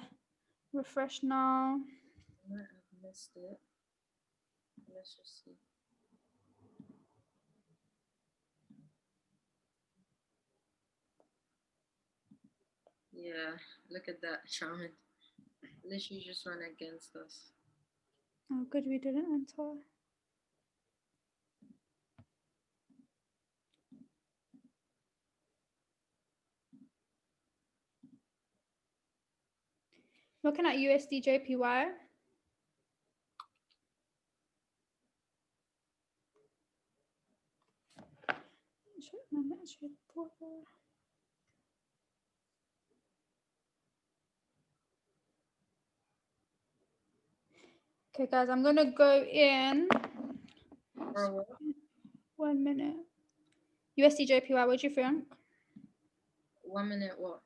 refresh now. I might have missed it. Let's just see. Yeah, look at that, Charmin. Literally just run against us. Oh, good. We didn't enter. Looking at USD JPY. Check my match report. Okay, guys, I'm gonna go in. For what? 1 minute. USD JPY, what do you think? 1 minute what?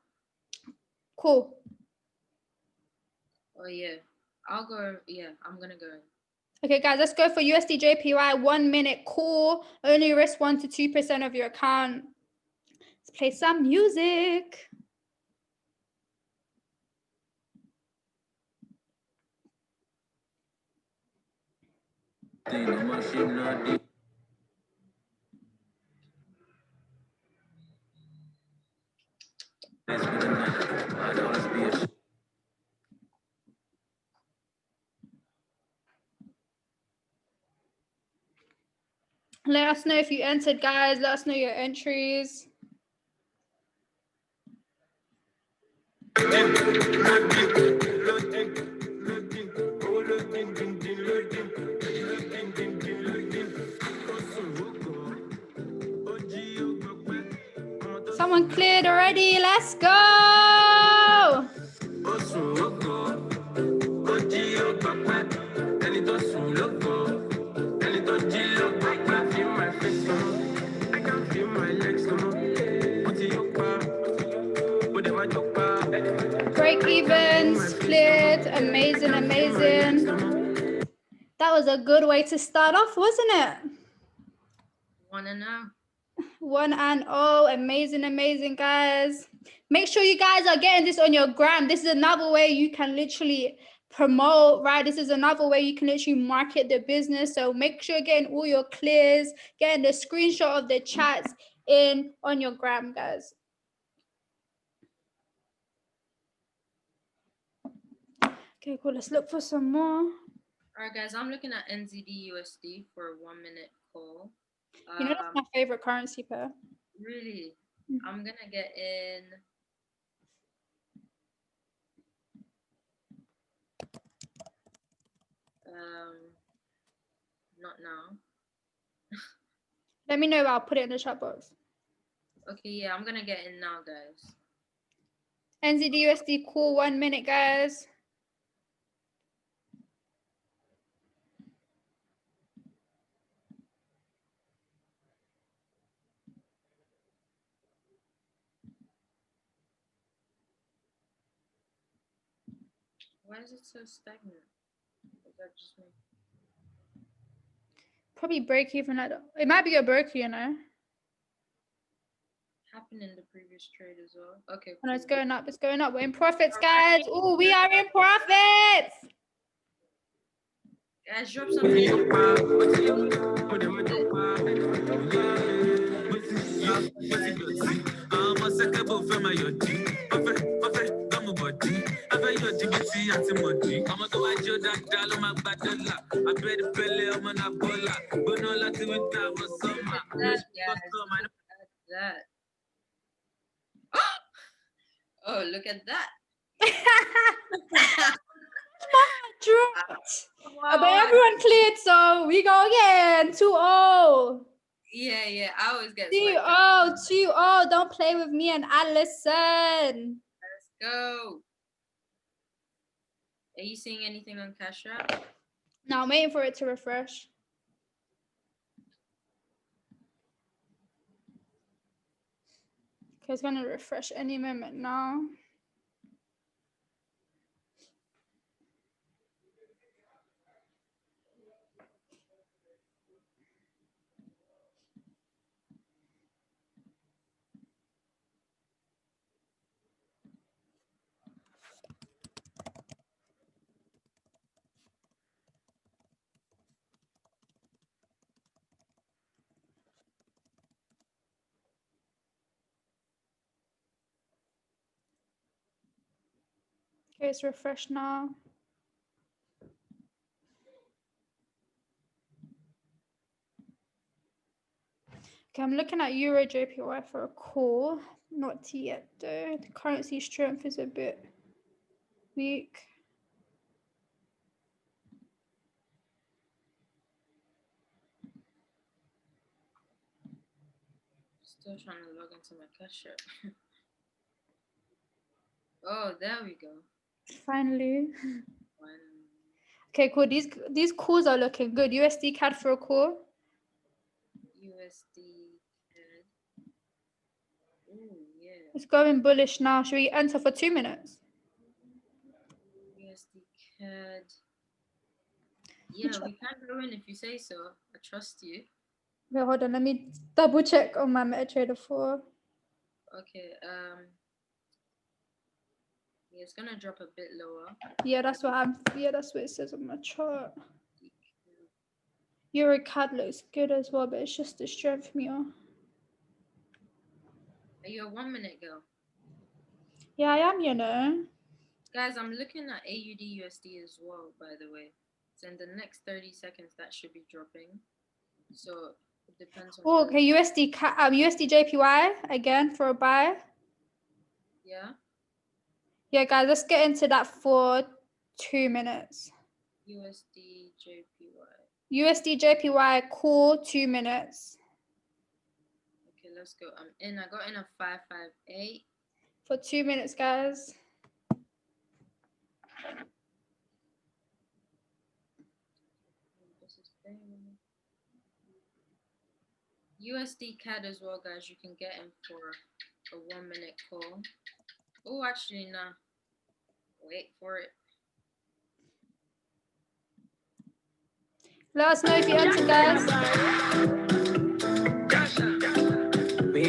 Cool. Oh yeah. I'll go. Yeah, I'm gonna go. Okay, guys, let's go for USD JPY 1 minute call. Only risk 1 to 2% of your account. Let's play some music. Let us know if you entered, guys. Let us know your entries. Someone cleared already. Let's go. Break evens cleared. Amazing, amazing. That was a good way to start off, wasn't it? 1-0. 1-0. Amazing, amazing, guys. Make sure you guys are getting this on your gram. This is another way you can literally promote, right? This is another way you can literally market the business. So make sure you're getting all your clears, getting the screenshot of the chats in on your gram, guys. Okay, cool. Let's look for some more. All right, guys, I'm looking at NZD USD for a 1-minute call. You know, that's my favorite currency pair. Really? Mhm. I'm gonna get in. Not now. Let me know. I'll put it in the chat box. Okay, yeah, I'm gonna get in now, guys. NZD USD call 1 minute, guys. Why is it so stagnant? Is that just me? Probably break even at it might be a break, you know. Happened in the previous trade as well. Okay, And it's cool. going up, it's going up. We're in profits, guys. Oh, we are in profits. Guys, drop something. That. Oh, look at that. Dropped. Wow. But everyone cleared, so we go again. 2-0. Yeah, I always get 2-0. 2-0. Don't play with me and Allison. Let's go. Are you seeing anything on Cash App? No, I'm waiting for it to refresh. Okay, it's gonna refresh any moment now. Okay, it's refreshed now. Okay, I'm looking at Euro JPY for a call. Not yet though. The currency strength is a bit weak. Still trying to log into my Cash App. Oh, there we go. Finally. One. Okay, cool. These calls are looking good. USD CAD for a call. USD CAD. Ooh, yeah. It's going bullish now. Should we enter for 2 minutes? USD CAD. Yeah, we can go in if you say so. I trust you. Wait, hold on. Let me double check on my MetaTrader 4. Okay, yeah, it's gonna drop a bit lower. Yeah, that's what it says on my chart. Euro CAD looks good as well, but it's just the strength meter. Are you a 1 minute girl? Yeah, I am, you know. Guys, I'm looking at AUD USD as well, by the way. So in the next 30 seconds, that should be dropping. So it depends on. Oh, okay, USD JPY again for a buy. Yeah. Yeah, guys, let's get into that for 2 minutes. USD JPY. USD JPY call 2 minutes. Okay, let's go. I'm in. I got in a 558. For 2 minutes, guys. This is USD CAD as well, guys. You can get in for a 1 minute call. Oh, actually, nah. Wait for it. Let us know if you enter, guys.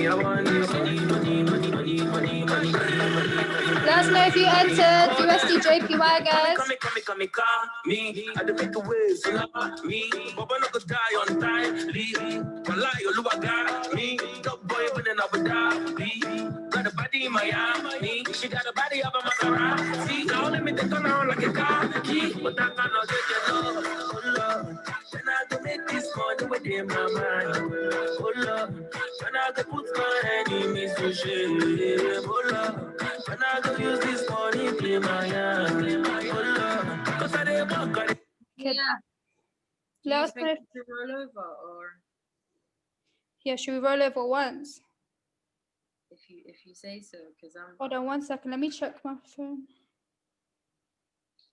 money, I want this money, money, money, money, money, money, money. Let us know if you entered USD JPY, guys. Come me, I make a way, so love me. But I'm not gonna die on time. Leave me, my lie, you look got me. Top boy, but then I would die. Got a body in Miami. She got a body of a Maserati. Now let me take her on like a car key. But I cannot take your love. Oh love, when I go make this money within my mind. Oh love, when I go put my enemies to shame. Oh love, when I go use this money in my hand. Oh love, cause I didn't walk on it. Yeah. Do Let you us know think if- to roll over, or Yeah, should we roll over once? if you say so? Because Hold on 1 second. Let me check my phone.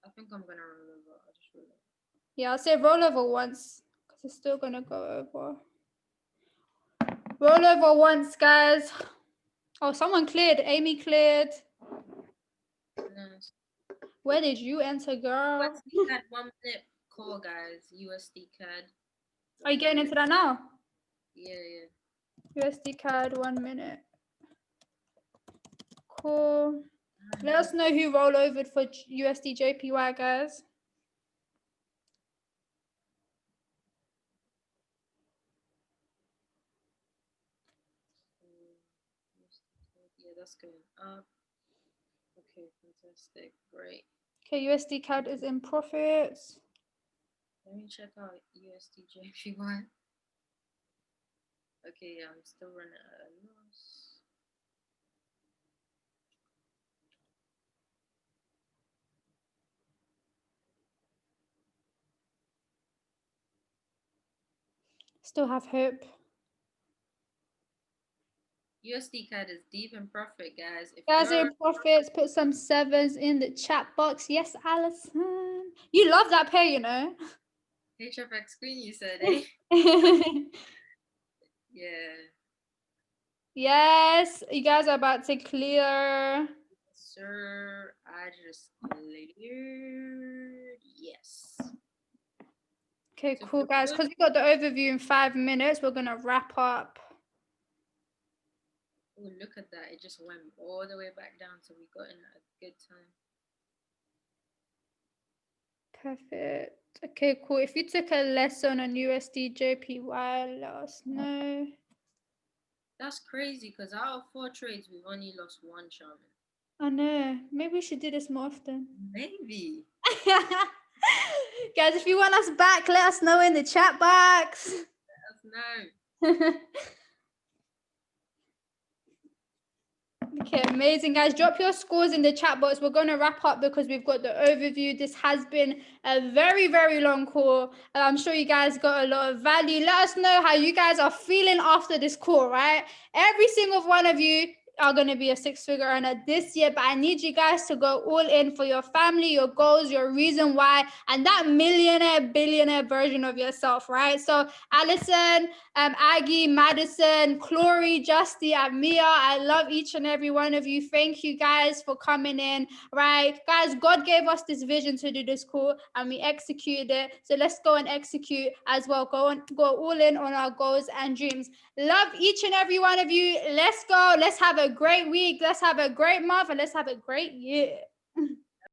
I think I'm gonna roll over. I'll just roll over. Yeah, I'll say roll over once because it's still gonna go over. Roll over once, guys. Oh, someone cleared. Amy cleared. Nice. Where did you enter, girl? USD CAD 1 minute call, guys. USD CAD. Are you getting into that now? Yeah, yeah. USD CAD 1 minute. Cool. Let us know who roll over for USD JPY, guys. Yeah, that's going up. Okay, fantastic. Great. Okay, USD CAD is in profits. Let me check out USD JPY. Okay, yeah, I'm still running at a loss. Still have hope. USD CAD is deep in profit, guys. If Guys, you're in profits, put some sevens in the chat box. Yes, Alison. You love that pair, you know. HFX Queen, you said, eh? Yeah. Yes, you guys are about to clear. Sir, I just cleared. Yes. Okay, So cool, for guys. good- Because we got the overview in 5 minutes, we're gonna wrap up. Oh, look at that. It just went all the way back down, so we got in at a good time. Perfect. Okay, cool. If you took a lesson on USD JPY, let us know. That's crazy, because out of 4 trades, we've only lost 1, Charmin. I know. Maybe we should do this more often. Maybe. Guys, if you want us back, let us know in the chat box. Let us know. Okay, amazing, guys. Drop your scores in the chat box. We're going to wrap up because we've got the overview. This has been a very, very long call. I'm sure you guys got a lot of value. Let us know how you guys are feeling after this call, right? Every single one of you are going to be a 6-figure earner this year, but I need you guys to go all in for your family, your goals, your reason why, and that millionaire, billionaire version of yourself, right? So Alison, Aggie, Madison, Chloe, Justy, and Mia, I love each and every one of you. Thank you guys for coming in, right? Guys, God gave us this vision to do this call and we executed it. So let's go and execute as well. Go all in on our goals and dreams. Love each and every one of you. Let's go. Let's have a great week. Let's have a great month and let's have a great year.